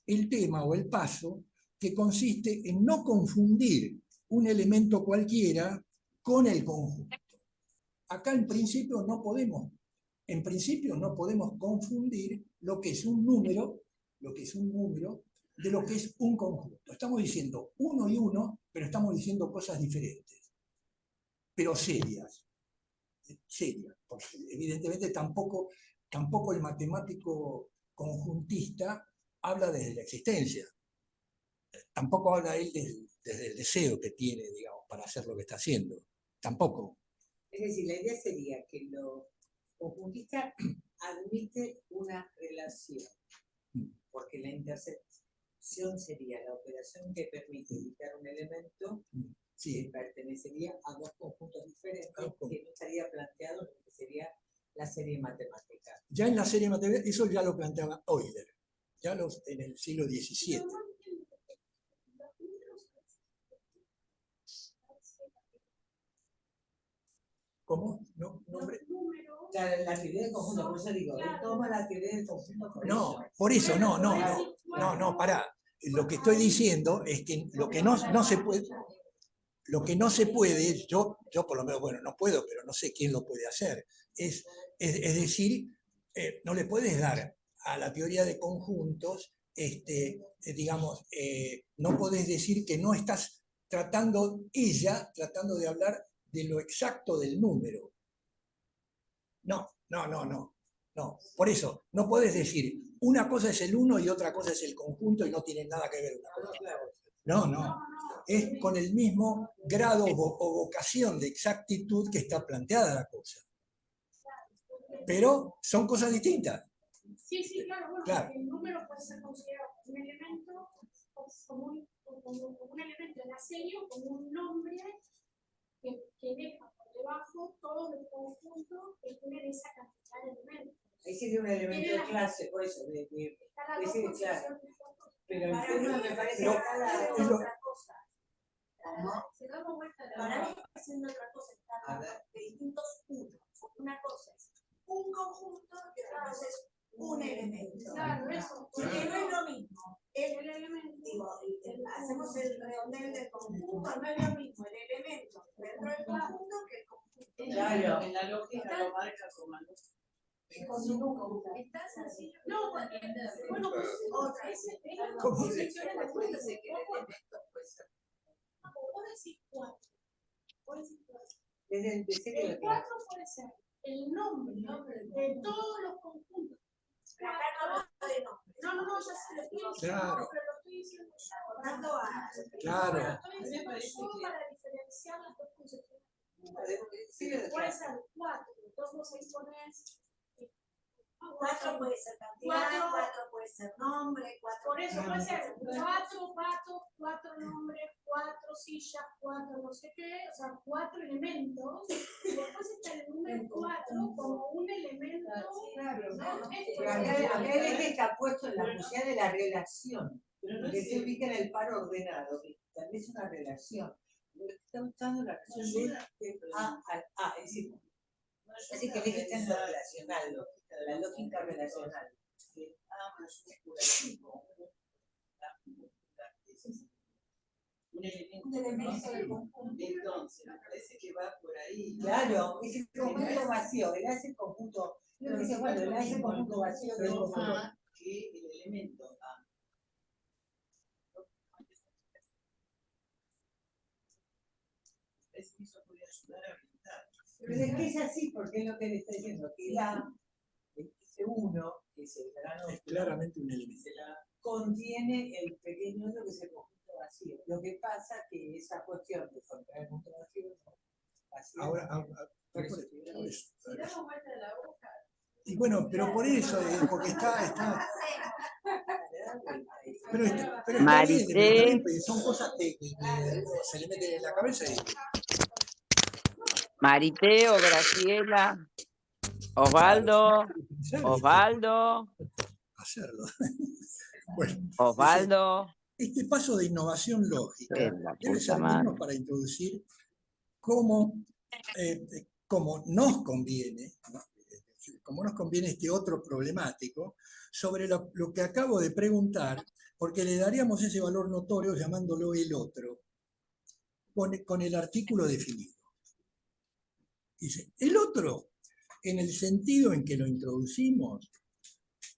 el tema o el paso que consiste en no confundir un elemento cualquiera con el conjunto. Acá en principio no podemos confundir lo que es un número de lo que es un conjunto. Estamos diciendo uno y uno, pero estamos diciendo cosas diferentes, pero serias, porque evidentemente tampoco el matemático conjuntista habla desde la existencia, tampoco habla él desde el deseo que tiene, digamos, para hacer lo que está haciendo, tampoco. Es decir, la idea sería que los conjuntistas admiten una relación, porque la intersección sería la operación que permite ubicar un elemento que pertenecería a dos conjuntos diferentes, que no estaría planteado en lo que sería la serie matemática. Ya en la serie matemática, eso ya lo planteaba Euler, ya en el siglo XVII. ¿Cómo? No, nombre. La teoría del conjunto, por eso digo, él toma la teoría del conjunto. No, por eso, no, pará. Lo que estoy diciendo es que lo que no se puede, yo por lo menos, bueno, no puedo, pero no sé quién lo puede hacer, es decir, no le puedes dar a la teoría de conjuntos, digamos, no podés decir que no estás tratando de hablar de lo exacto del número. No. Por eso, no podés decir, una cosa es el uno y otra cosa es el conjunto y no tienen nada que ver una cosa. No. Es con el mismo grado o vocación de exactitud que está planteada la cosa. Pero son cosas distintas. Sí, claro, bueno, claro. El número puede ser considerado un elemento, como un elemento en la serie o como un nombre que deja por debajo todo el conjunto que tiene esa cantidad de elementos. Ahí sería un elemento de clase, por eso, de claro. Pero el tema me parece que cada otra cosa. Si damos vuelta a la Para mí hoja. está haciendo otra cosa, está A hablando ver. de distintos unos. Una cosa es un conjunto y otra cosa es un elemento. Claro, eso. Porque no es lo mismo. El elemento. Digo, hacemos el redondel del conjunto, no es lo mismo el elemento dentro del conjunto que el conjunto. Claro, en la lógica lo marca como algo. Está sencillo. No, porque, bueno, pues, Otra. ese ¿Cómo? definiciones de Puede puntos. ser que el elemento puede ser. Vos decís 4. Vos decís 4. Desde el deseo El 4 puede ser el nombre de todos los conjuntos. Acá no hablo de nombre. No, ya se lo estoy diciendo, Claro. pero lo estoy diciendo yo. Por tanto, a- Claro. Lo estoy diciendo yo para diferenciar las dos concepciones. Puede ser 4, entonces vos ahí ponés. 4 puede ser cantidad, Cuatro. 4 puede ser nombre, 4 Por eso puede ser 4 patos, 4 nombres, 4 sillas, 4 no sé qué, o sea, 4 elementos. Y después está el número 4 como un elemento. Claro, ¿no? Esto Pero acá el eje está puesto en la posibilidad de la relación, porque se ubica en el par ordenado, que también es una relación. Lo que está buscando la relación de A al A, es decir que el eje está en lo relacional, la lógica relacional. Que A mayúscula es un elemento del conjunto. Entonces, me parece que va por ahí. Claro, es el conjunto vacío, él hace el conjunto. Lo que dice, bueno, él hace el conjunto vacío de A, que el elemento A. Eso puede ayudar a orientar. Pero es que es así, porque es lo que le está diciendo, que la ese uno, que es el gran Es claramente un elemento. contiene el pequeño otro que es el conjunto vacío. Lo que pasa que esa cuestión de encontrar el conjunto vacío no vacío. Ahora, Por eso, por eso. Si damos vuelta de la hoja. Y bueno, pero por eso, porque está. Pero está bien, porque son cosas que se le meten en la cabeza y. Mariteo, Graciela, Osvaldo, Osvaldo, Hacerlo. Bueno, Osvaldo. este paso de innovación lógica debe servirnos para introducir cómo nos conviene, ¿no? Cómo nos conviene este otro problemático sobre lo que acabo de preguntar, porque le daríamos ese valor notorio llamándolo el otro, con el artículo definido. Dice, el otro, en el sentido en que lo introducimos,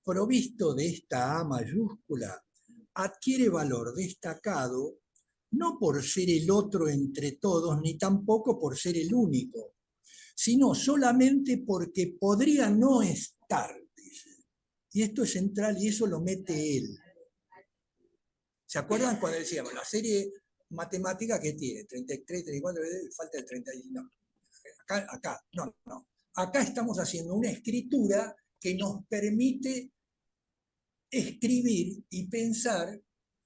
provisto de esta A mayúscula, adquiere valor destacado no por ser el otro entre todos, ni tampoco por ser el único, sino solamente porque podría no estar, dice. Y esto es central y eso lo mete él. ¿Se acuerdan cuando decíamos la serie matemática que tiene? 33, 34, falta el 31. Acá, no. Acá estamos haciendo una escritura que nos permite escribir y pensar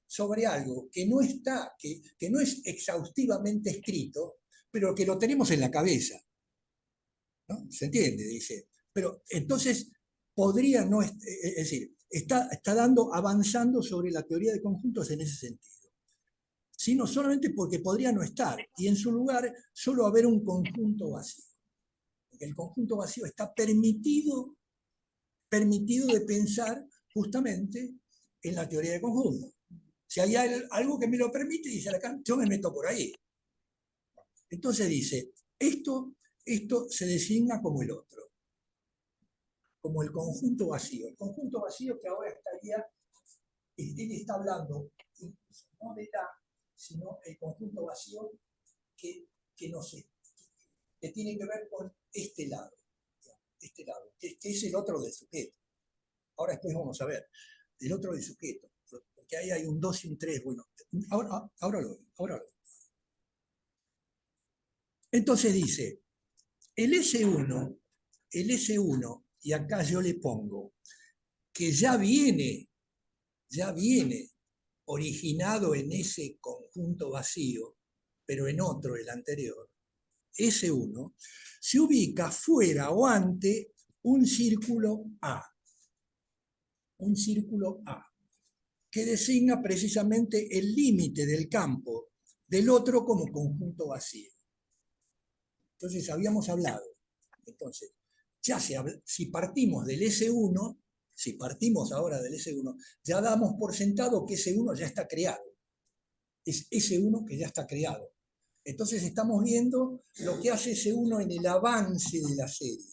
sobre algo que no está, que no es exhaustivamente escrito, pero que lo tenemos en la cabeza. ¿No? ¿Se entiende? Dice. Pero entonces podría no, es decir, está avanzando sobre la teoría de conjuntos en ese sentido. Sino solamente porque podría no estar, y en su lugar solo haber un conjunto vacío. Porque el conjunto vacío está permitido de pensar justamente en la teoría de conjuntos. Si hay algo que me lo permite, dice Lacan, yo me meto por ahí. Entonces dice, esto se designa como el otro, como el conjunto vacío. El conjunto vacío que ahora estaría, él está hablando no de la, sino el conjunto vacío que no sé, que tiene que ver con este lado, que es el otro del sujeto. Ahora después vamos a ver, el otro del sujeto, porque ahí hay un 2 y un 3, bueno, ahora lo veo. Entonces dice, el S1, y acá yo le pongo, que ya viene originado en ese conjunto vacío, pero en otro, el anterior, S1, se ubica fuera o ante un círculo A, que designa precisamente el límite del campo del otro como conjunto vacío. Entonces habíamos hablado. Entonces, ya si partimos del S1, si partimos ahora del S1, ya damos por sentado que S1 ya está creado. Es S1 que ya está creado. Entonces estamos viendo lo que hace S1 en el avance de la serie.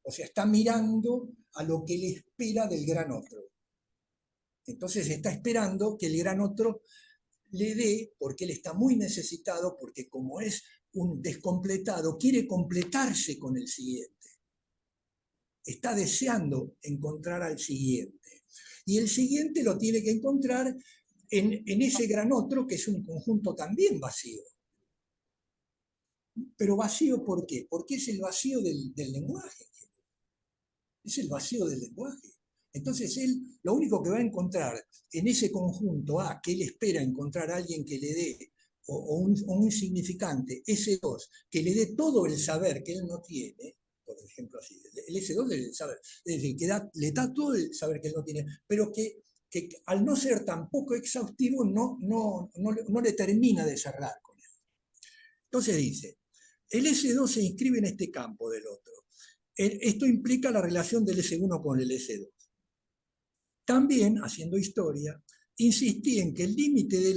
O sea, está mirando a lo que le espera del gran otro. Entonces está esperando que el gran otro le dé, porque él está muy necesitado, porque como es un descompletado, quiere completarse con el siguiente. Está deseando encontrar al siguiente. Y el siguiente lo tiene que encontrar en ese gran otro, que es un conjunto también vacío. Pero vacío, ¿por qué? Porque es el vacío del lenguaje. Es el vacío del lenguaje. Entonces él lo único que va a encontrar en ese conjunto A, que él espera encontrar a alguien que le dé, o un significante, S2, que le dé todo el saber que él no tiene, por ejemplo así, el S2 del saber, es decir, que le da todo el saber que él no tiene, pero que al no ser tampoco exhaustivo no le termina de cerrar con él. Entonces dice, el S2 se inscribe en este campo del otro. Esto implica la relación del S1 con el S2. También, haciendo historia, insistí en que el límite del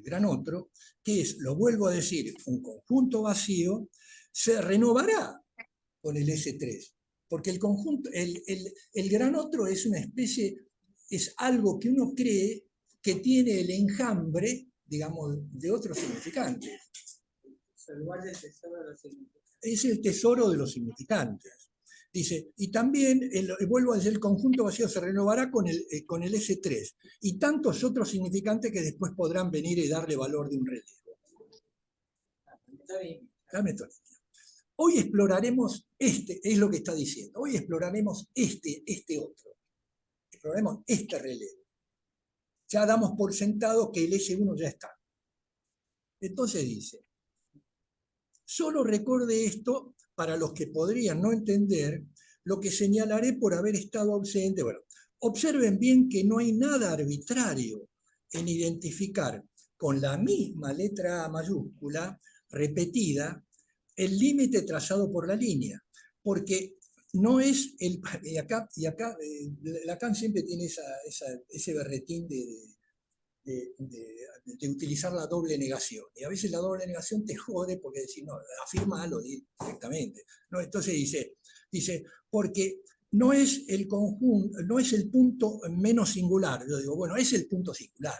gran otro, que es, lo vuelvo a decir, un conjunto vacío, se renovará con el S3. Porque el gran otro es una especie, es algo que uno cree que tiene el enjambre, digamos, de otros significantes. Es el tesoro de los significantes. Dice, y también, vuelvo a decir, el conjunto vacío se renovará con el S3 y tantos otros significantes que después podrán venir y darle valor de un relevo. La metodología. Hoy exploraremos es lo que está diciendo, hoy exploraremos este otro, exploraremos este relevo. Ya damos por sentado que el S1 ya está. Entonces dice, solo recuerde esto para los que podrían no entender lo que señalaré por haber estado ausente. Bueno, observen bien que no hay nada arbitrario en identificar con la misma letra A mayúscula repetida el límite trazado por la línea, porque no es el... Y acá Lacan siempre tiene ese berretín de utilizar la doble negación. Y a veces la doble negación te jode porque decís, no, afírmalo directamente. ¿No? Entonces dice, porque no es el conjunto, no es el punto menos singular. Yo digo, bueno, es el punto singular.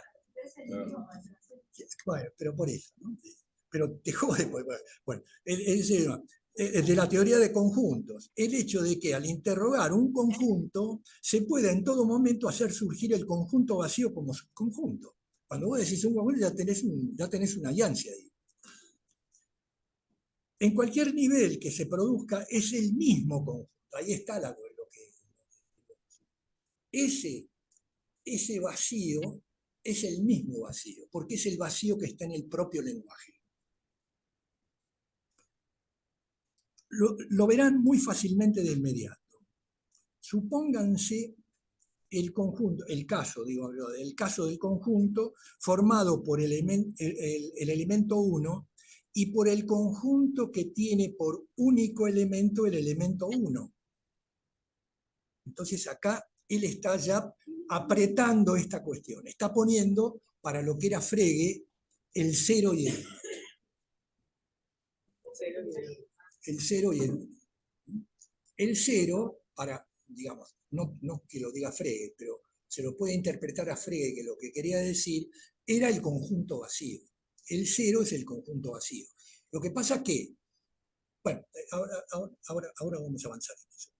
Bueno, pero por eso, ¿no? Pero te jode. Bueno, es de la teoría de conjuntos, el hecho de que al interrogar un conjunto se pueda en todo momento hacer surgir el conjunto vacío como subconjunto. Cuando vos decís un conjunto ya tenés una alianza ahí. En cualquier nivel que se produzca es el mismo conjunto. Ahí está lo que... Ese vacío es el mismo vacío, porque es el vacío que está en el propio lenguaje. Lo verán muy fácilmente de inmediato. Supónganse el conjunto, el caso del conjunto formado por el elemento 1 y por el conjunto que tiene por único elemento el elemento 1. Entonces acá él está ya apretando esta cuestión, está poniendo para lo que era Frege el 0 y el 1. El 0 y el 1. El 0, para, digamos, no que lo diga Frege, pero se lo puede interpretar a Frege que lo que quería decir era el conjunto vacío. El 0 es el conjunto vacío. Lo que pasa es que, bueno, ahora vamos a avanzar en eso.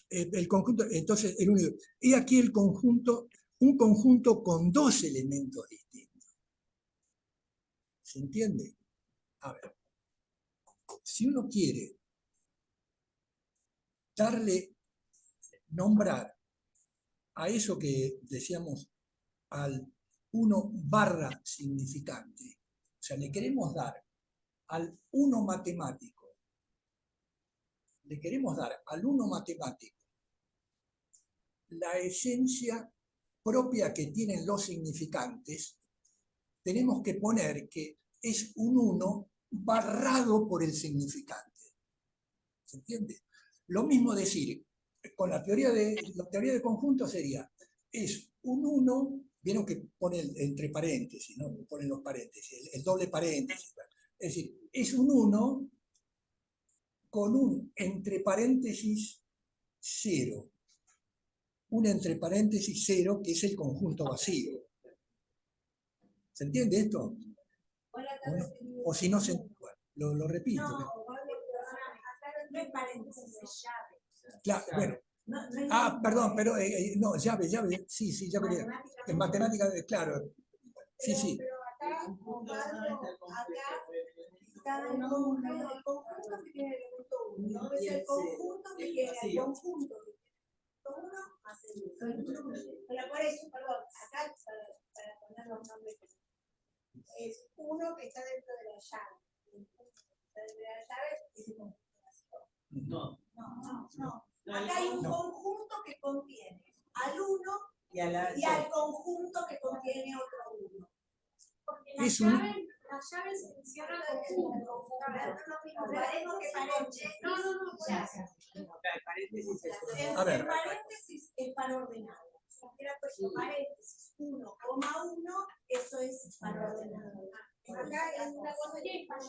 El conjunto, entonces, y aquí el conjunto, un conjunto con dos elementos distintos. ¿Se entiende? A ver, si uno quiere nombrar a eso que decíamos al 1 barra significante, o sea, le queremos dar al 1 matemático, la esencia propia que tienen los significantes, tenemos que poner que es un 1 barrado por el significante. ¿Se entiende? Lo mismo decir, con la teoría de conjuntos sería, es un 1, vieron que ponen entre paréntesis, ¿no? Ponen los paréntesis, el doble paréntesis. Es decir, es un 1 con un entre paréntesis 0. Un entre paréntesis 0 que es el conjunto vacío. ¿Se entiende esto? O si no se... Bueno, lo repito. No, acá no hay paréntesis, es llave. Claro, bueno. Perdón, pero no, llave, sí, ya quería. En matemática, claro. Sí. Pero acá, está el conjunto que tiene el elemento 1. Es el conjunto que tiene el conjunto que tiene 1 más el 1. Pero por eso, perdón, acá para poner los nombres, es 1 que está dentro de la llave. Está dentro de la llave es el conjunto. No. Acá hay un conjunto que contiene al 1 y al conjunto que contiene otro 1. Porque las llaves se encierran conjunto. A ver. El paréntesis es para ordenado. Hubiera puesto paréntesis 1,1, eso es para ordenado. Acá hay una cosa que es para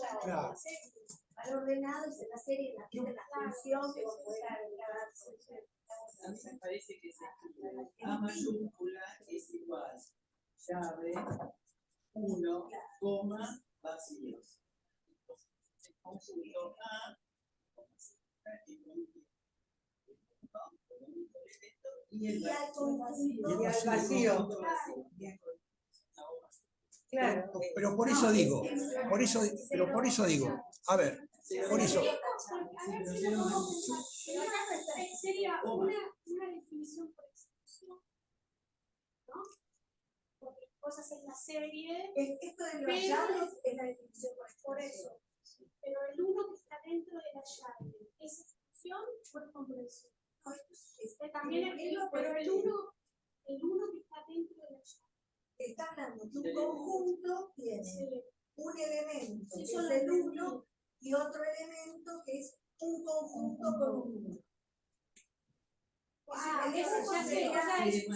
ordenado, es en la serie, en la función que vos podés agregar. A mí me parece que A mayúscula es igual llave 1, coma, vacíos. El conjunto A y el vacío. Claro. Pero por eso digo, a ver, por eso. Sería una definición por extensión, ¿no? Porque cosas en la serie. Esto de las llaves es la definición por eso. Pero el 1 que está dentro de la llave, ¿es extensión o es comprensión? También pero el 1 que está dentro de la llave. Está hablando de un conjunto que tiene un elemento que es el 1 y otro elemento que es un conjunto con un 1.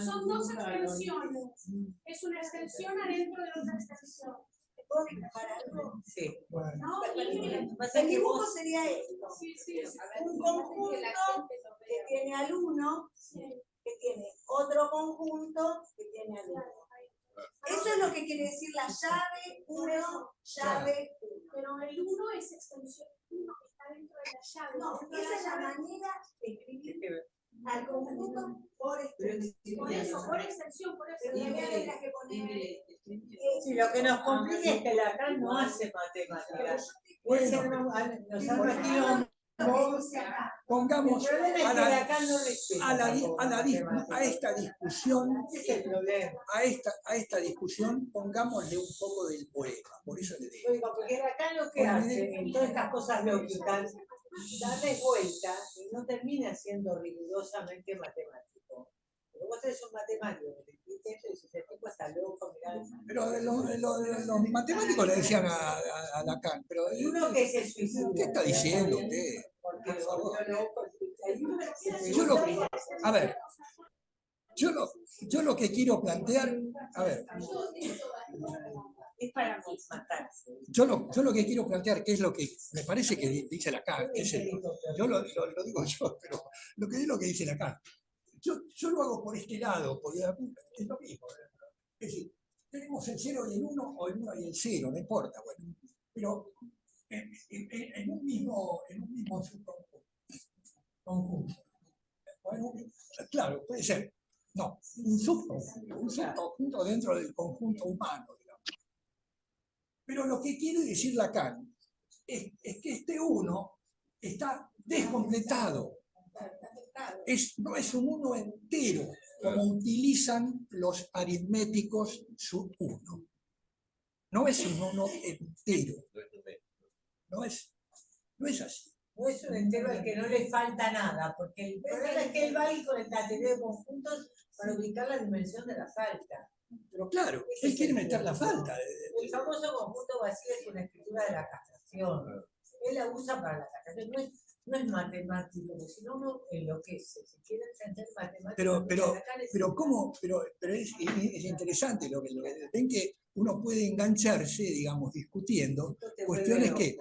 Son dos extensiones. Es una extensión adentro de otra extensión. Sí. ¿No? El dibujo sería esto. Un conjunto que tiene al 1, que tiene otro conjunto que tiene al 1. Eso es lo que quiere decir la llave 1, llave 1. Pero el 1 es extensión 1 que está dentro de la llave. No, esa es la manera de escribir al conjunto por extensión. Por extensión, por eso. Sí, lo que nos complica es que Lacan no hace matemáticas. Pongamos a esta discusión, pongámosle un poco del poema, por eso le digo. Porque Lacan lo que hace en todas estas cosas lógicas, darle vuelta y no termina siendo rigurosamente matemático. Pero vos tenés un matemático que te explica esto y dices, el tipo está loco, mirá. Pero los matemáticos le decían a Lacan, pero y uno que se suicida. ¿Qué está diciendo usted? Porque por favor. Yo lo que quiero plantear, a ver, es para matarse. yo lo que quiero plantear, que es lo que me parece que dice Lacan, yo lo digo yo, pero lo que dice Lacan, yo lo hago por este lado, porque es lo mismo. Es decir, tenemos el 0 y el 1, o el 1 y el 0, no importa, bueno, pero en un mismo subconjunto. Bueno, claro, puede ser. No, un subconjunto dentro del conjunto humano, digamos. Pero lo que quiere decir Lacan es que este 1 está descompletado. No es un 1 entero, como utilizan los aritméticos sub 1. No es un 1 entero. No es así. No es un entero al que no le falta nada, porque el problema es que él va a ir con la teoría de conjuntos para ubicar la dimensión de la falta. Pero claro, él quiere meter la falta. El famoso conjunto vacío es una escritura de la castración. Él la usa para la castración. No es matemático, porque si no uno enloquece. Si quiere entender matemáticas, Pero es interesante lo que ven, que uno puede engancharse, digamos, discutiendo cuestiones que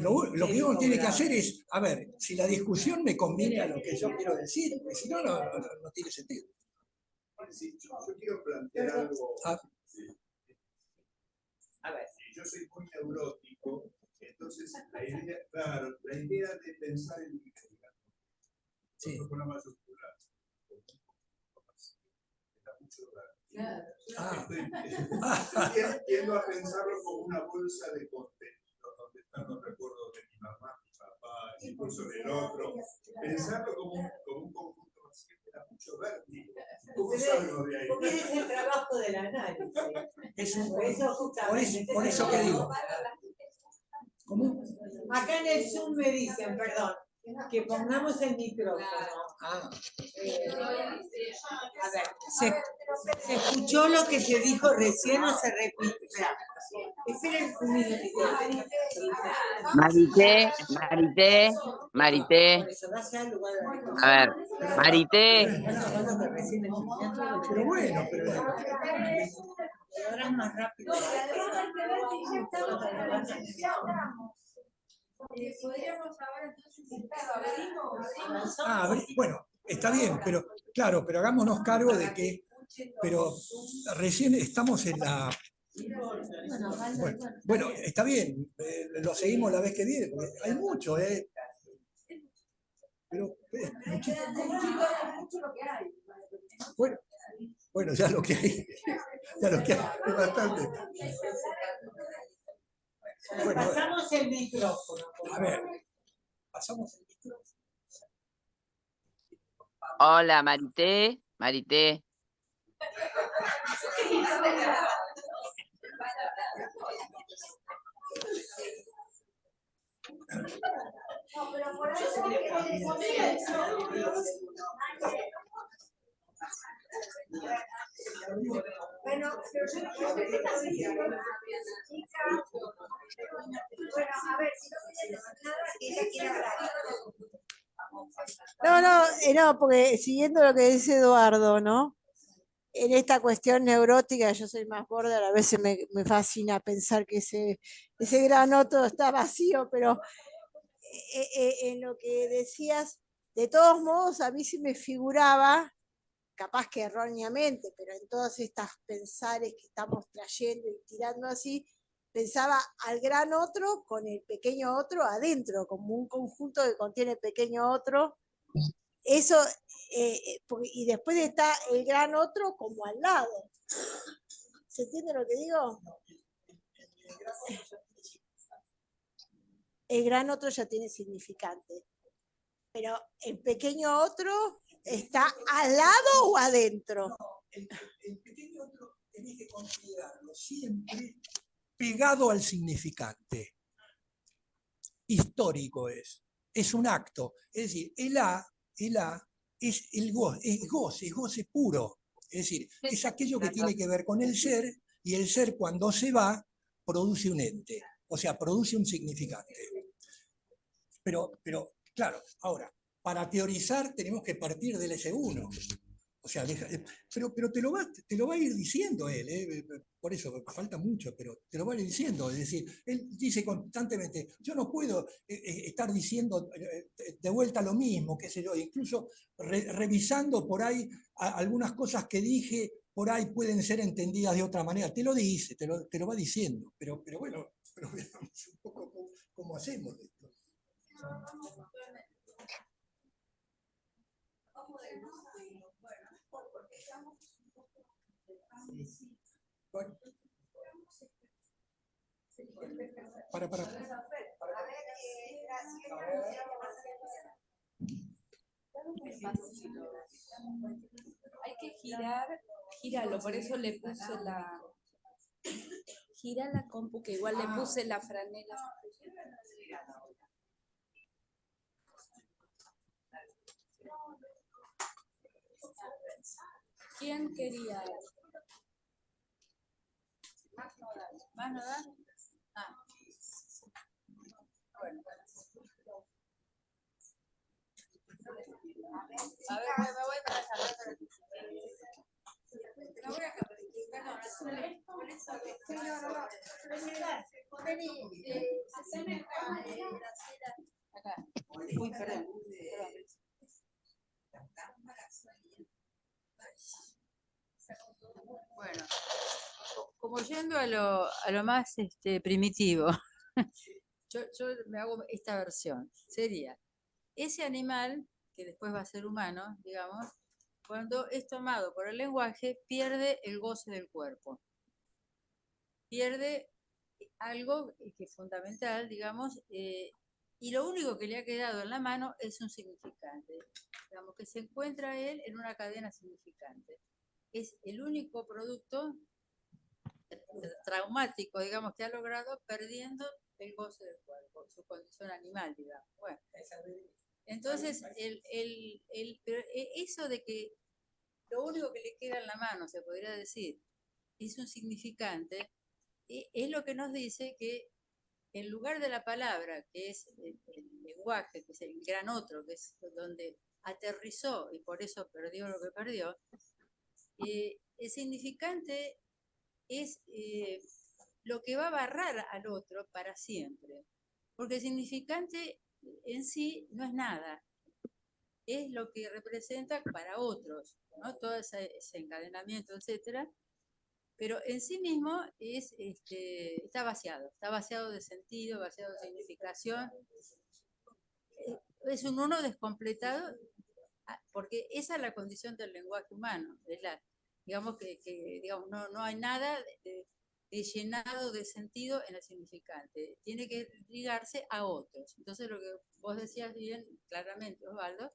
lo que uno tiene que hacer es, a ver, si la discusión me conviene a lo que yo quiero decir, porque si no, no tiene sentido. Sí, yo quiero plantear algo. A ver. Yo soy muy neurótico, entonces la idea de pensar en mi vida, con la mayúscula, está mucho tiendo a pensarlo como una bolsa de contenido, donde están los recuerdos de mi mamá, mi papá, incluso del otro. Pensarlo como un conjunto vacío da mucho vértigo. ¿Cómo salgo de ahí? Porque ese es el trabajo del análisis. Por eso que digo. ¿Cómo? Acá en el Zoom me dicen, perdón, que pongamos el micrófono. Ah. A ver, ¿se escuchó lo que se dijo recién o se repite? Esperen un minutito. Marité. A ver, Marité. Pero bueno, ahora es más rápido. Podríamos ahora entonces bueno, está bien, pero claro, pero hagámonos cargo de que, pero recién estamos en la... Bueno, está bien, lo seguimos la vez que viene, porque hay mucho, pero mucho lo que hay. Bueno, ya lo que hay es bastante. Pasamos el micrófono. A ver, pasamos el micrófono. Hola, Marité. No, pero por eso bueno, pero yo no quiero que esta sesión bueno, a ver, si no quieres nada, ella quiere hablar. No, porque siguiendo lo que dice Eduardo, ¿no? En esta cuestión neurótica, yo soy más border, a veces me fascina pensar que ese granoto está vacío, pero en lo que decías, de todos modos, a mí se me figuraba, capaz que erróneamente, pero en todas estas pensares que estamos trayendo y tirando así, pensaba al gran otro con el pequeño otro adentro, como un conjunto que contiene pequeño otro. Eso, y después está el gran otro como al lado. ¿Se entiende lo que digo? El gran otro ya tiene significante, pero el pequeño otro está al lado o adentro. No, el pequeño otro tenés que considerarlo siempre pegado al significante. Histórico es un acto. Es decir, el A es el goce puro. Es decir, es aquello que tiene que ver con el ser, y el ser cuando se va produce un ente, o sea, produce un significante. Pero claro, ahora, para teorizar tenemos que partir del S1. O sea, pero te lo va a ir diciendo él, por eso falta mucho, pero te lo va a ir diciendo. Es decir, él dice constantemente, yo no puedo estar diciendo de vuelta lo mismo, qué sé yo, incluso revisando por ahí algunas cosas que dije, por ahí pueden ser entendidas de otra manera. Te lo dice, te lo va diciendo, pero bueno, pero veamos un poco cómo hacemos esto. Bueno. Para. Hay que gíralo, por eso le puse gira la compu, que igual le puse la franela. ¿Quién quería? ¿Más no da? Ah. Bueno. A ver, me voy para allá. Me voy acá. Acá. Uy, perdón. Bueno, como yendo a lo más primitivo, yo me hago esta versión. Sería, ese animal, que después va a ser humano, digamos, cuando es tomado por el lenguaje, pierde el goce del cuerpo. Pierde algo que es fundamental, digamos, y lo único que le ha quedado en la mano es un significante. Digamos que se encuentra él en una cadena significante. Es el único producto traumático, digamos, que ha logrado perdiendo el goce del cuerpo, su condición animal, digamos. Bueno, entonces, pero eso de que lo único que le queda en la mano, se podría decir, es un significante, es lo que nos dice que en lugar de la palabra, que es el lenguaje, que es el gran otro, que es donde aterrizó y por eso perdió lo que perdió, el significante es lo que va a barrar al otro para siempre. Porque el significante en sí no es nada, es lo que representa para otros, ¿no? Todo ese encadenamiento, etcétera. Pero en sí mismo está vaciado de sentido, vaciado de significación. Es un uno descompletado, porque esa es la condición del lenguaje humano. Es digamos que digamos, no hay nada de llenado de sentido en el significante. Tiene que ligarse a otros. Entonces, lo que vos decías bien claramente, Osvaldo,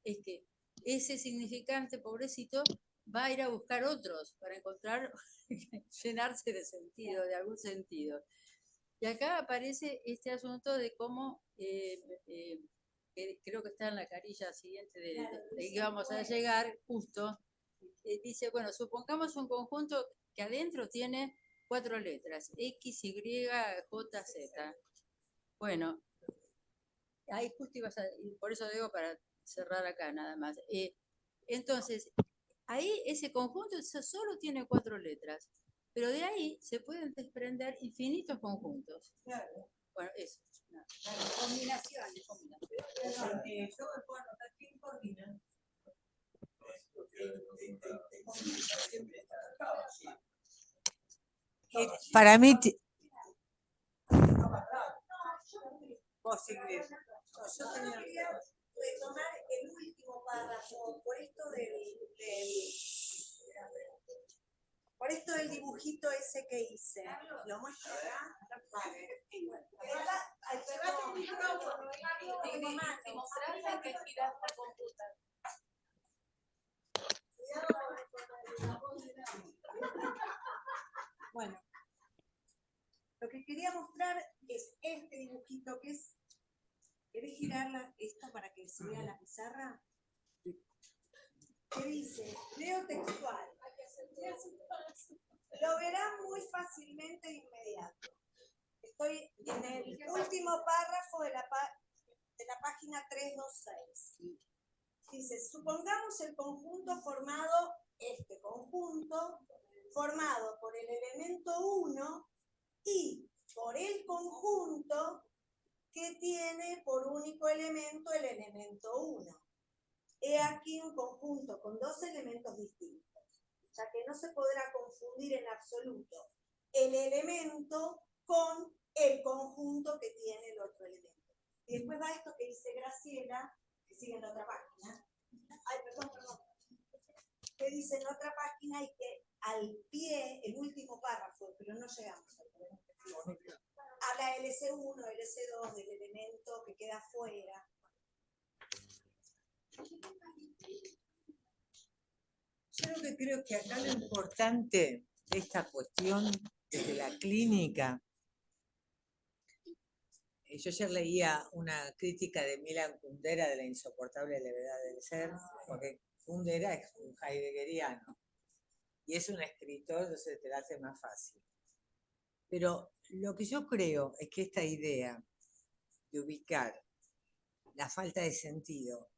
es que ese significante, pobrecito, va a ir a buscar otros para encontrar, llenarse de sentido, de algún sentido. Y acá aparece este asunto de cómo, creo que está en la carilla siguiente de que vamos a llegar justo, dice, bueno, supongamos un conjunto que adentro tiene 4 letras, X, Y, J, Z. Bueno, ahí justo ibas y por eso digo para cerrar acá nada más. Entonces, ahí ese conjunto solo tiene 4 letras, pero de ahí se pueden desprender infinitos conjuntos. Claro. Bueno, eso. No. Claro, combinaciones. Perdón, yo me puedo anotar quién coordina. Para mí. Yo quería retomar el último párrafo por esto del dibujito ese que hice. ¿Lo muestro acá? Vale. Llevate el micrófono, Si mostrás hay que girar la computadora. Bueno, lo que quería mostrar es este dibujito que es. ¿Querés girar esto para que se vea la pizarra? ¿Qué dice? Leo textual. Lo verán muy fácilmente de inmediato. Estoy en el último párrafo de la página 326. Dice, supongamos el conjunto formado, este conjunto, formado por el elemento 1 y por el conjunto que tiene por único elemento el elemento 1. He aquí un conjunto con 2 elementos distintos, ya que no se podrá confundir en absoluto el elemento con el conjunto que tiene el otro elemento. Y después va esto que dice Graciela, que sigue en otra página. Ay, perdón. Que dice en otra página y que al pie, el último párrafo, pero no llegamos al problema. Habla LC1, LC2, del elemento que queda fuera. Yo lo que creo que acá lo importante de esta cuestión desde la clínica, yo ayer leía una crítica de Milan Kundera de la insoportable levedad del ser, porque Kundera es un heideggeriano, y es un escritor, entonces te la hace más fácil. Pero lo que yo creo es que esta idea de ubicar la falta de sentido,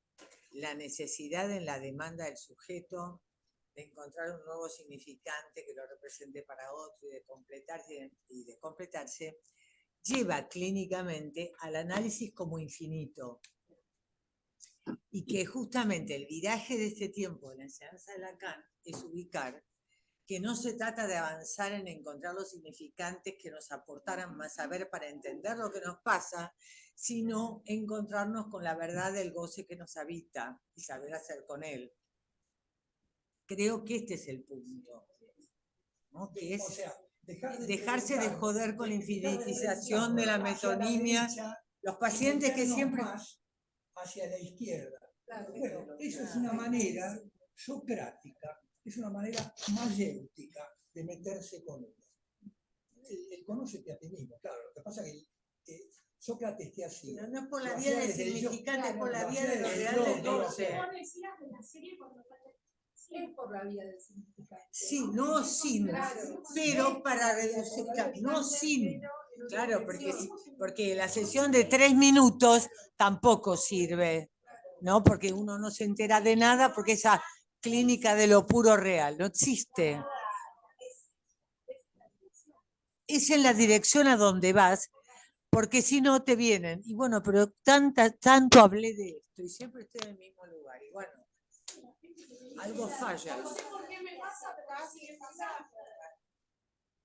la necesidad en la demanda del sujeto de encontrar un nuevo significante que lo represente para otro y de completarse, lleva clínicamente al análisis como infinito. Y que justamente el viraje de este tiempo de la enseñanza de Lacan es ubicar que no se trata de avanzar en encontrar los significantes que nos aportaran más saber para entender lo que nos pasa, sino encontrarnos con la verdad del goce que nos habita y saber hacer con él. Creo que este es el punto, ¿no? Que es dejarse de joder con la infinitización de la metonimia, los pacientes que siempre... hacia la izquierda. Bueno, eso es una manera socrática, es una manera mayéutica de meterse con uno. El conócete a ti mismo, claro, lo que pasa es que Sócrates te hacía. No es por la vía del significante, es por la vía de lo real del goce. Es por la vía del significante. Sí, no sin, pero para reducir, no sin. Claro, porque la sesión de 3 minutos tampoco sirve, ¿no? Porque uno no se entera de nada, porque esa clínica de lo puro real no existe. Es en la dirección a donde vas, porque si no te vienen. Y bueno, pero tanto hablé de esto y siempre estoy en el mismo lugar. Y bueno, algo falla. No sé por qué me pasa, pero así es pasando.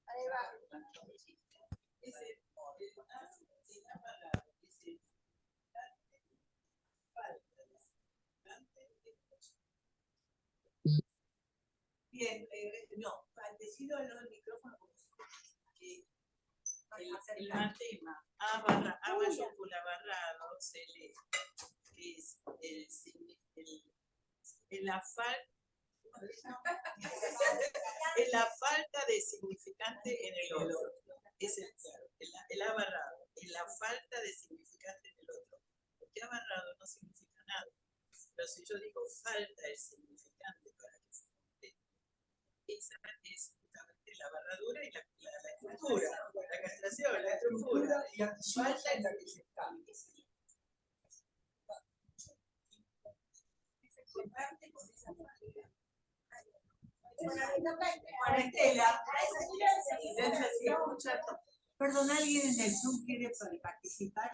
Ahí va. Bien, no, decirlo en el micrófono que el matema A mayúscula barrado se lee es la falta de significante en el otro. Es el A barrado, es la falta de significante en el otro. Porque A barrado no significa nada. Pero si yo digo falta el significante para que se complete, esa es justamente la barradura y la estructura, la castración, la estructura. Falta el Perdón, ¿alguien en el Zoom quiere participar?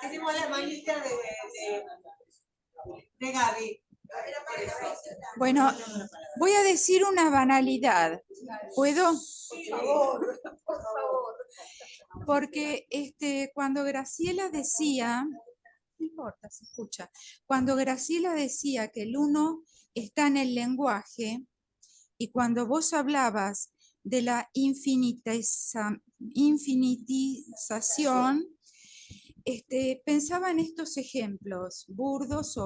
Tenemos la manita de Gaby. Bueno, voy a decir una banalidad. ¿Puedo? Por favor. Porque cuando Graciela decía, no importa, se escucha, cuando Graciela decía que el uno está en el lenguaje, y cuando vos hablabas de la infinitización, pensaba en estos ejemplos burdos.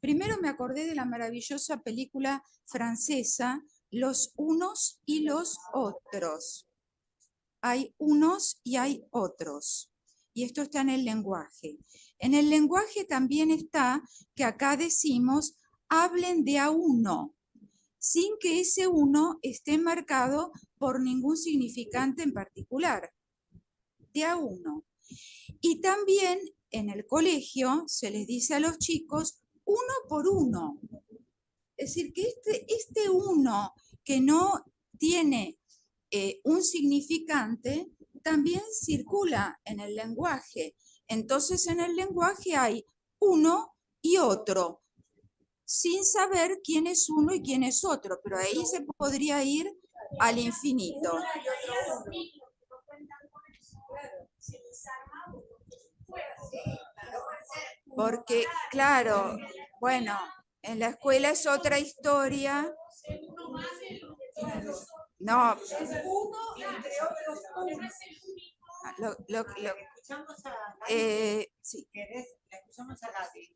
Primero me acordé de la maravillosa película francesa Los unos y los otros. Hay unos y hay otros. Y esto está en el lenguaje. En el lenguaje también está que acá decimos hablen de a uno, sin que ese uno esté marcado por ningún significante en particular. De a uno. Y también en el colegio se les dice a los chicos uno por uno. Es decir, que este uno que no tiene un significante también circula en el lenguaje. Entonces en el lenguaje hay uno y otro, sin saber quién es uno y quién es otro, pero ahí se podría ir al infinito. Porque, claro, bueno, en la escuela es otra historia. No. Sí. Escuchamos a Gaby.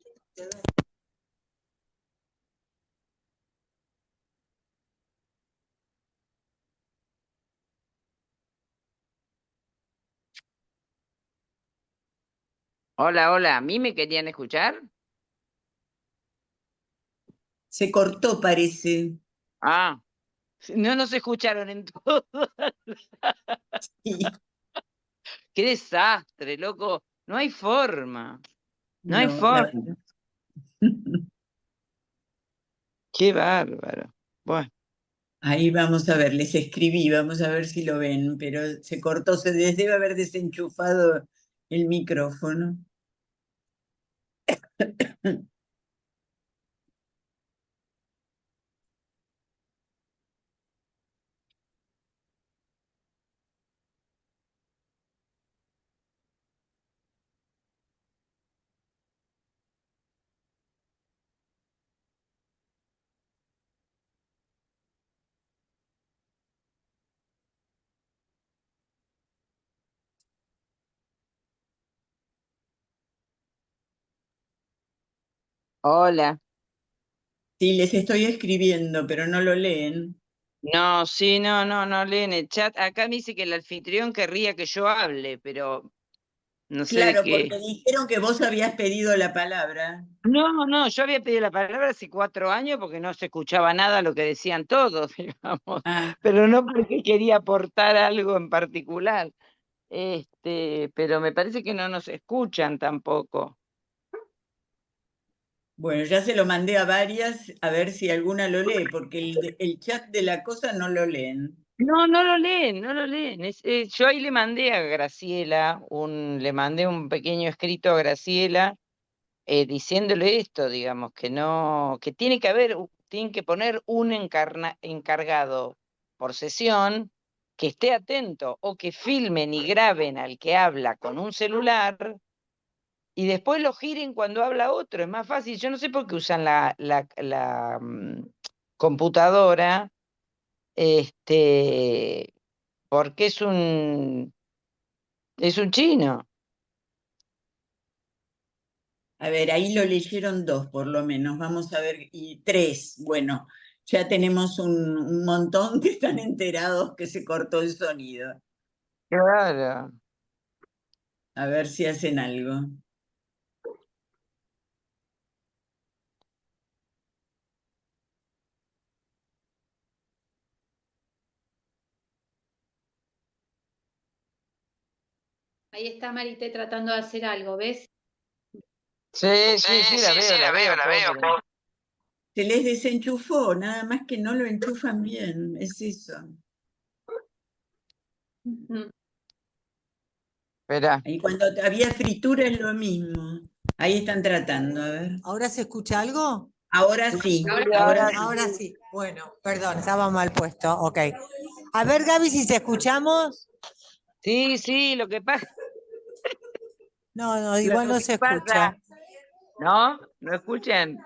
Hola, hola, ¿a mí me querían escuchar? Se cortó, parece. Ah, No nos escucharon en todo. Qué desastre, loco. No hay forma. No hay forma. Qué bárbaro. Bueno. Ahí vamos a ver, les escribí, vamos a ver si lo ven, pero se cortó, se debe haber desenchufado el micrófono. Hola. Sí, les estoy escribiendo, pero no lo leen. No, sí, no leen el chat. Acá me dice que el anfitrión querría que yo hable, pero no sé de Claro, qué. porque dijeron que vos habías pedido la palabra. No, yo había pedido la palabra hace 4 años porque no se escuchaba nada lo que decían todos, digamos, pero no porque quería aportar algo en particular. Pero me parece que no nos escuchan tampoco. Bueno, ya se lo mandé a varias, a ver si alguna lo lee, porque el chat de la cosa no lo leen. No lo leen. Yo ahí le mandé a Graciela, le mandé un pequeño escrito a Graciela diciéndole esto, digamos, que tiene que haber, tienen que poner un encargado por sesión que esté atento o que filmen y graben al que habla con un celular y después lo giren cuando habla otro. Es más fácil. Yo no sé por qué usan la computadora, porque es un chino. A ver, ahí lo leyeron 2 por lo menos, vamos a ver, y 3, bueno, ya tenemos un montón que están enterados que se cortó el sonido. Claro. A ver si hacen algo. Ahí está Marité tratando de hacer algo, ¿ves? Sí, la veo. Se les desenchufó, nada más que no lo enchufan bien, es eso. Espera. Y cuando había fritura es lo mismo. Ahí están tratando, a ver. ¿Ahora se escucha algo? Ahora sí. Ahora sí. Bueno, perdón, estaba mal puesto. Ok. A ver, Gaby, si te escuchamos. Sí, lo que pasa. No, igual no se escucha. ¿No? ¿No escuchan?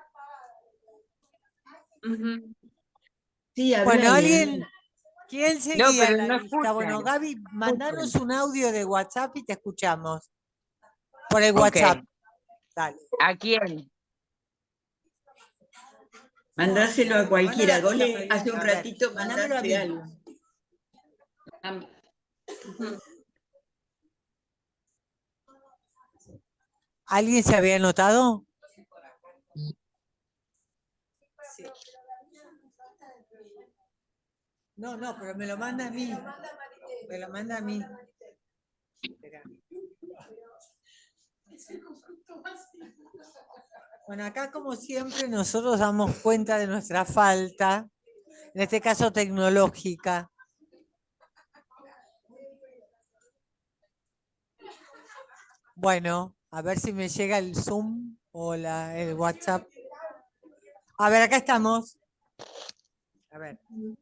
Sí, bueno, alguien. ¿Quién seguía No, pero en la no lista? Bueno, escuchan. Gaby, mandanos un audio de WhatsApp y te escuchamos. Por el Ok. WhatsApp. Dale. ¿A quién? Mandáselo a cualquiera. Vos hace un A ver, ratito mandámelo a mandaste mí. algo. ¿Alguien se había anotado? Sí. No, pero me lo manda a mí. Me lo manda a mí. Espera. Bueno, acá como siempre nosotros damos cuenta de nuestra falta, en este caso tecnológica. Bueno, a ver si me llega el Zoom o el WhatsApp. A ver, acá estamos. A ver. Voy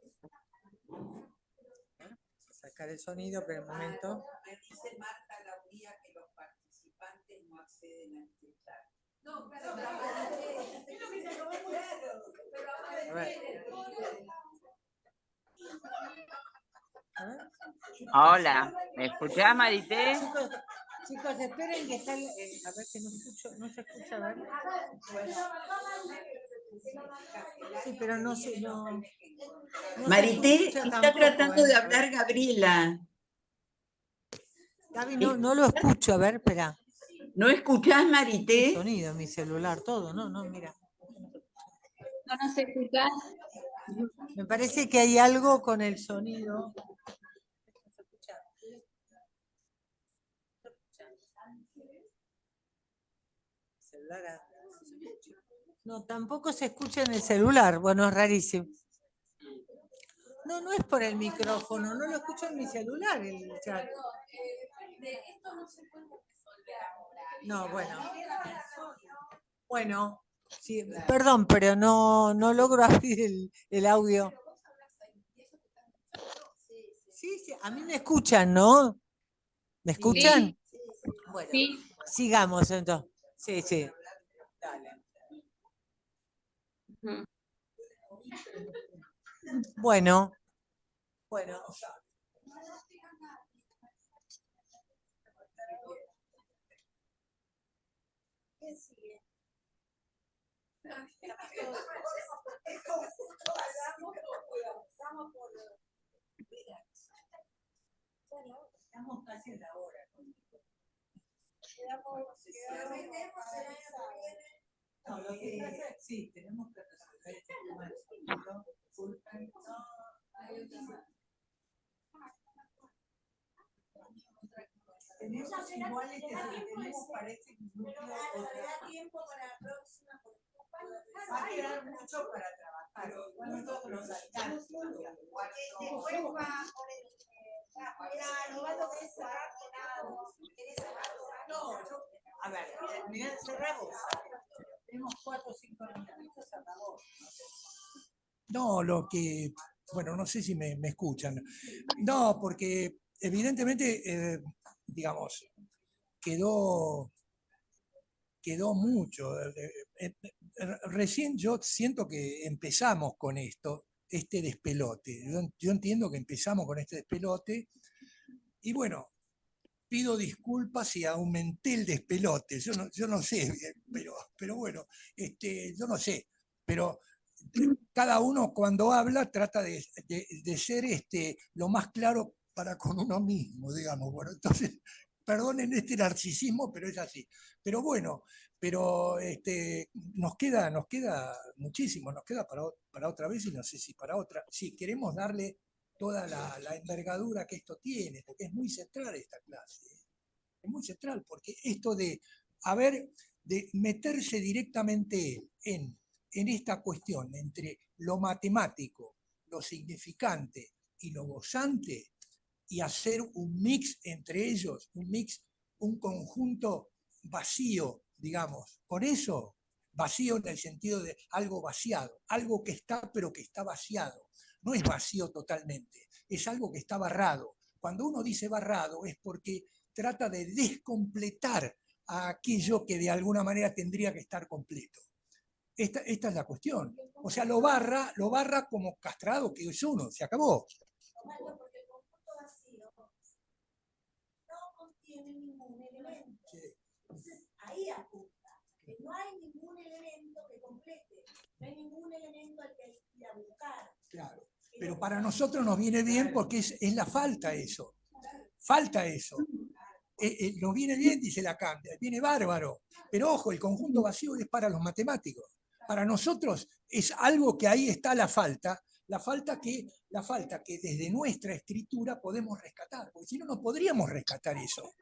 a sacar el sonido, pero un momento. Me dice Marta Lauría que los participantes no acceden a este chat. No, perdón, es lo que se acabó muy claro. A ver. Hola, ¿me escuchás, Marité? Chicos, esperen que está. A ver que no se escucha, a ver. Sí, pero no sé, no Marité, está tampoco, tratando de hablar Gabriela. Gaby, no lo escucho, a ver, espera. ¿No escuchás, Marité? El sonido, mi celular, todo, no, mira. No nos escuchás. Me parece que hay algo con el sonido. No, tampoco se escucha en el celular. Bueno, es rarísimo. No, no es por el micrófono, no lo escucho en mi celular el chat. Esto no se puede resolver ahora. No, bueno. Bueno, sí, perdón, pero no logro abrir el audio. Sí, sí, a mí me escuchan, ¿no? ¿Me escuchan? Bueno, Sí. sigamos entonces. Sí, sí. Dale. Bueno, bueno. ¿Quién sigue? Estamos casi en la hora. No, lo que sí, tenemos que resolver este tema del sonido. Tenemos iguales que tenemos parece que Pero da tiempo para la próxima. Va a quedar mucho para trabajar. Igual nosotros nos saltamos. Después va a poner. Claro, va a tocar cerrar nada. No, a ver, mirá, cerramos. Tenemos 4 o 5 minutos, cerramos. No, bueno, no sé si me escuchan. No, porque evidentemente, digamos, quedó mucho. Recién yo siento que empezamos con esto, este despelote. Yo entiendo que empezamos con este despelote y bueno, pido disculpas si aumenté el despelote. Yo no sé, pero bueno, yo no sé. Pero cada uno cuando habla trata de ser lo más claro para con uno mismo, digamos. Bueno, entonces, perdonen este narcisismo, pero es así. Pero bueno, nos queda muchísimo, nos queda para otra vez y no sé si para otra. Si queremos darle toda la envergadura que esto tiene, porque es muy central esta clase. Es muy central, porque esto de meterse directamente en esta cuestión entre lo matemático, lo significante y lo gozante, y hacer un mix entre ellos, un conjunto vacío, digamos. Por eso, vacío en el sentido de algo vaciado, algo que está pero que está vaciado. No es vacío totalmente, es algo que está barrado. Cuando uno dice barrado es porque trata de descompletar a aquello que de alguna manera tendría que estar completo. Esta es la cuestión. O sea, lo barra como castrado que es uno, se acabó. Porque el conjunto vacío no contiene ningún elemento. Entonces, ahí apunta. Que no hay ningún elemento que complete. No hay ningún elemento al que ir a buscar. Claro. Pero para nosotros nos viene bien porque es la falta eso. Falta eso. Nos viene bien, dice Lacan, viene bárbaro. Pero ojo, el conjunto vacío es para los matemáticos. Para nosotros es algo que ahí está la falta que desde nuestra escritura podemos rescatar, porque si no, no podríamos rescatar eso.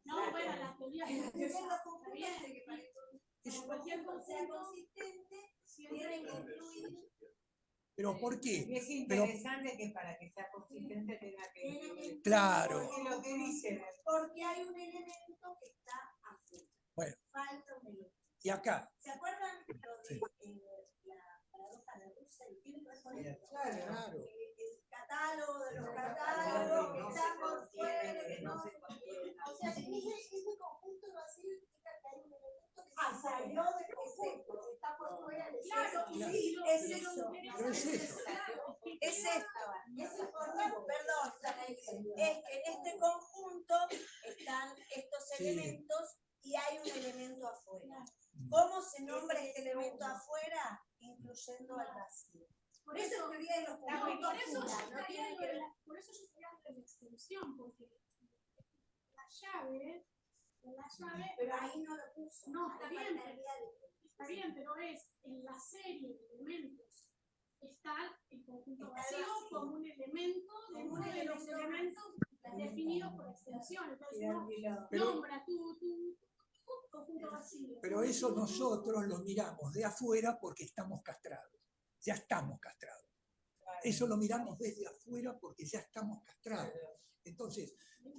No, bueno, la teoría cualquier cosa sea consistente, tienen que incluir. ¿Pero por qué? Es interesante que para que sea consistente tenga que... Claro. Porque lo que dicen es porque hay un elemento que está afuera. Bueno. Falta un elemento. Y acá. ¿Se acuerdan lo de la paradoja de Russell? ¿Tiene que ver con esto? Claro. El catálogo de los catálogos que está por fuera, que no se contiene. O sea, ese conjunto vacío indica que hay un elemento que salió del conjunto, está por fuera del Claro, sí, es eso. Es eso. Es esto. Perdón, es que en este conjunto están estos elementos y hay un elemento afuera. ¿Cómo se nombra este elemento afuera? Incluyendo al vacío. Por eso teoría de los conjuntos. Por eso yo estoy hablando de la extensión, porque la llave en la llave. Pero ahí no lo puso. No, está bien, Faltaría está bien, pero es en la serie de elementos está el conjunto Está vacío vacío. como un elemento de Como un uno de los elemento elementos definidos por extensión. Entonces uno Pero- nombra tu conjunto vacío. Pero eso nosotros lo miramos de afuera porque estamos castrados. Ya estamos castrados. Eso lo miramos desde afuera porque ya estamos castrados. Entonces,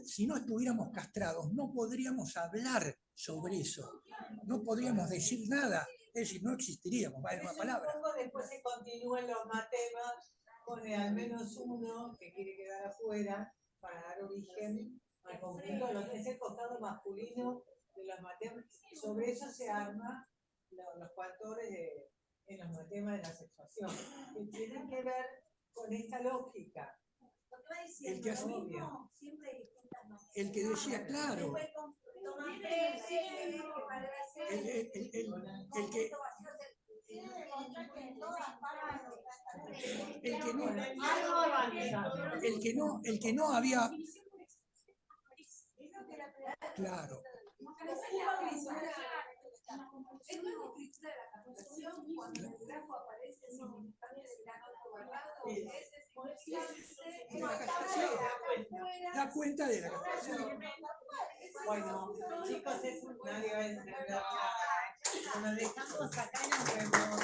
si no estuviéramos castrados, no podríamos hablar sobre eso. No podríamos decir nada. Es decir, no existiríamos, vale una palabra. Supongo después se continúan los matemas con al menos uno que quiere quedar afuera para dar origen al conjunto, es el costado masculino de los matemas. Sobre eso se arman los factores en los matemas de la sexuación, que tienen que ver con esta lógica. Porque va diciendo, El que hace- lo mismo, siempre hay distintas maneras. El que decía, claro, Después toma Freire, que parece el que, conjunto vacío se demuestra que en todas partes el que no había, claro, Es una escritura de la captación cuando en el grafo aparece el significante del grafo guardado. da cuenta de la captación. Bueno, chicos, nadie va a entender nada. Nos dejamos acá y nos vemos.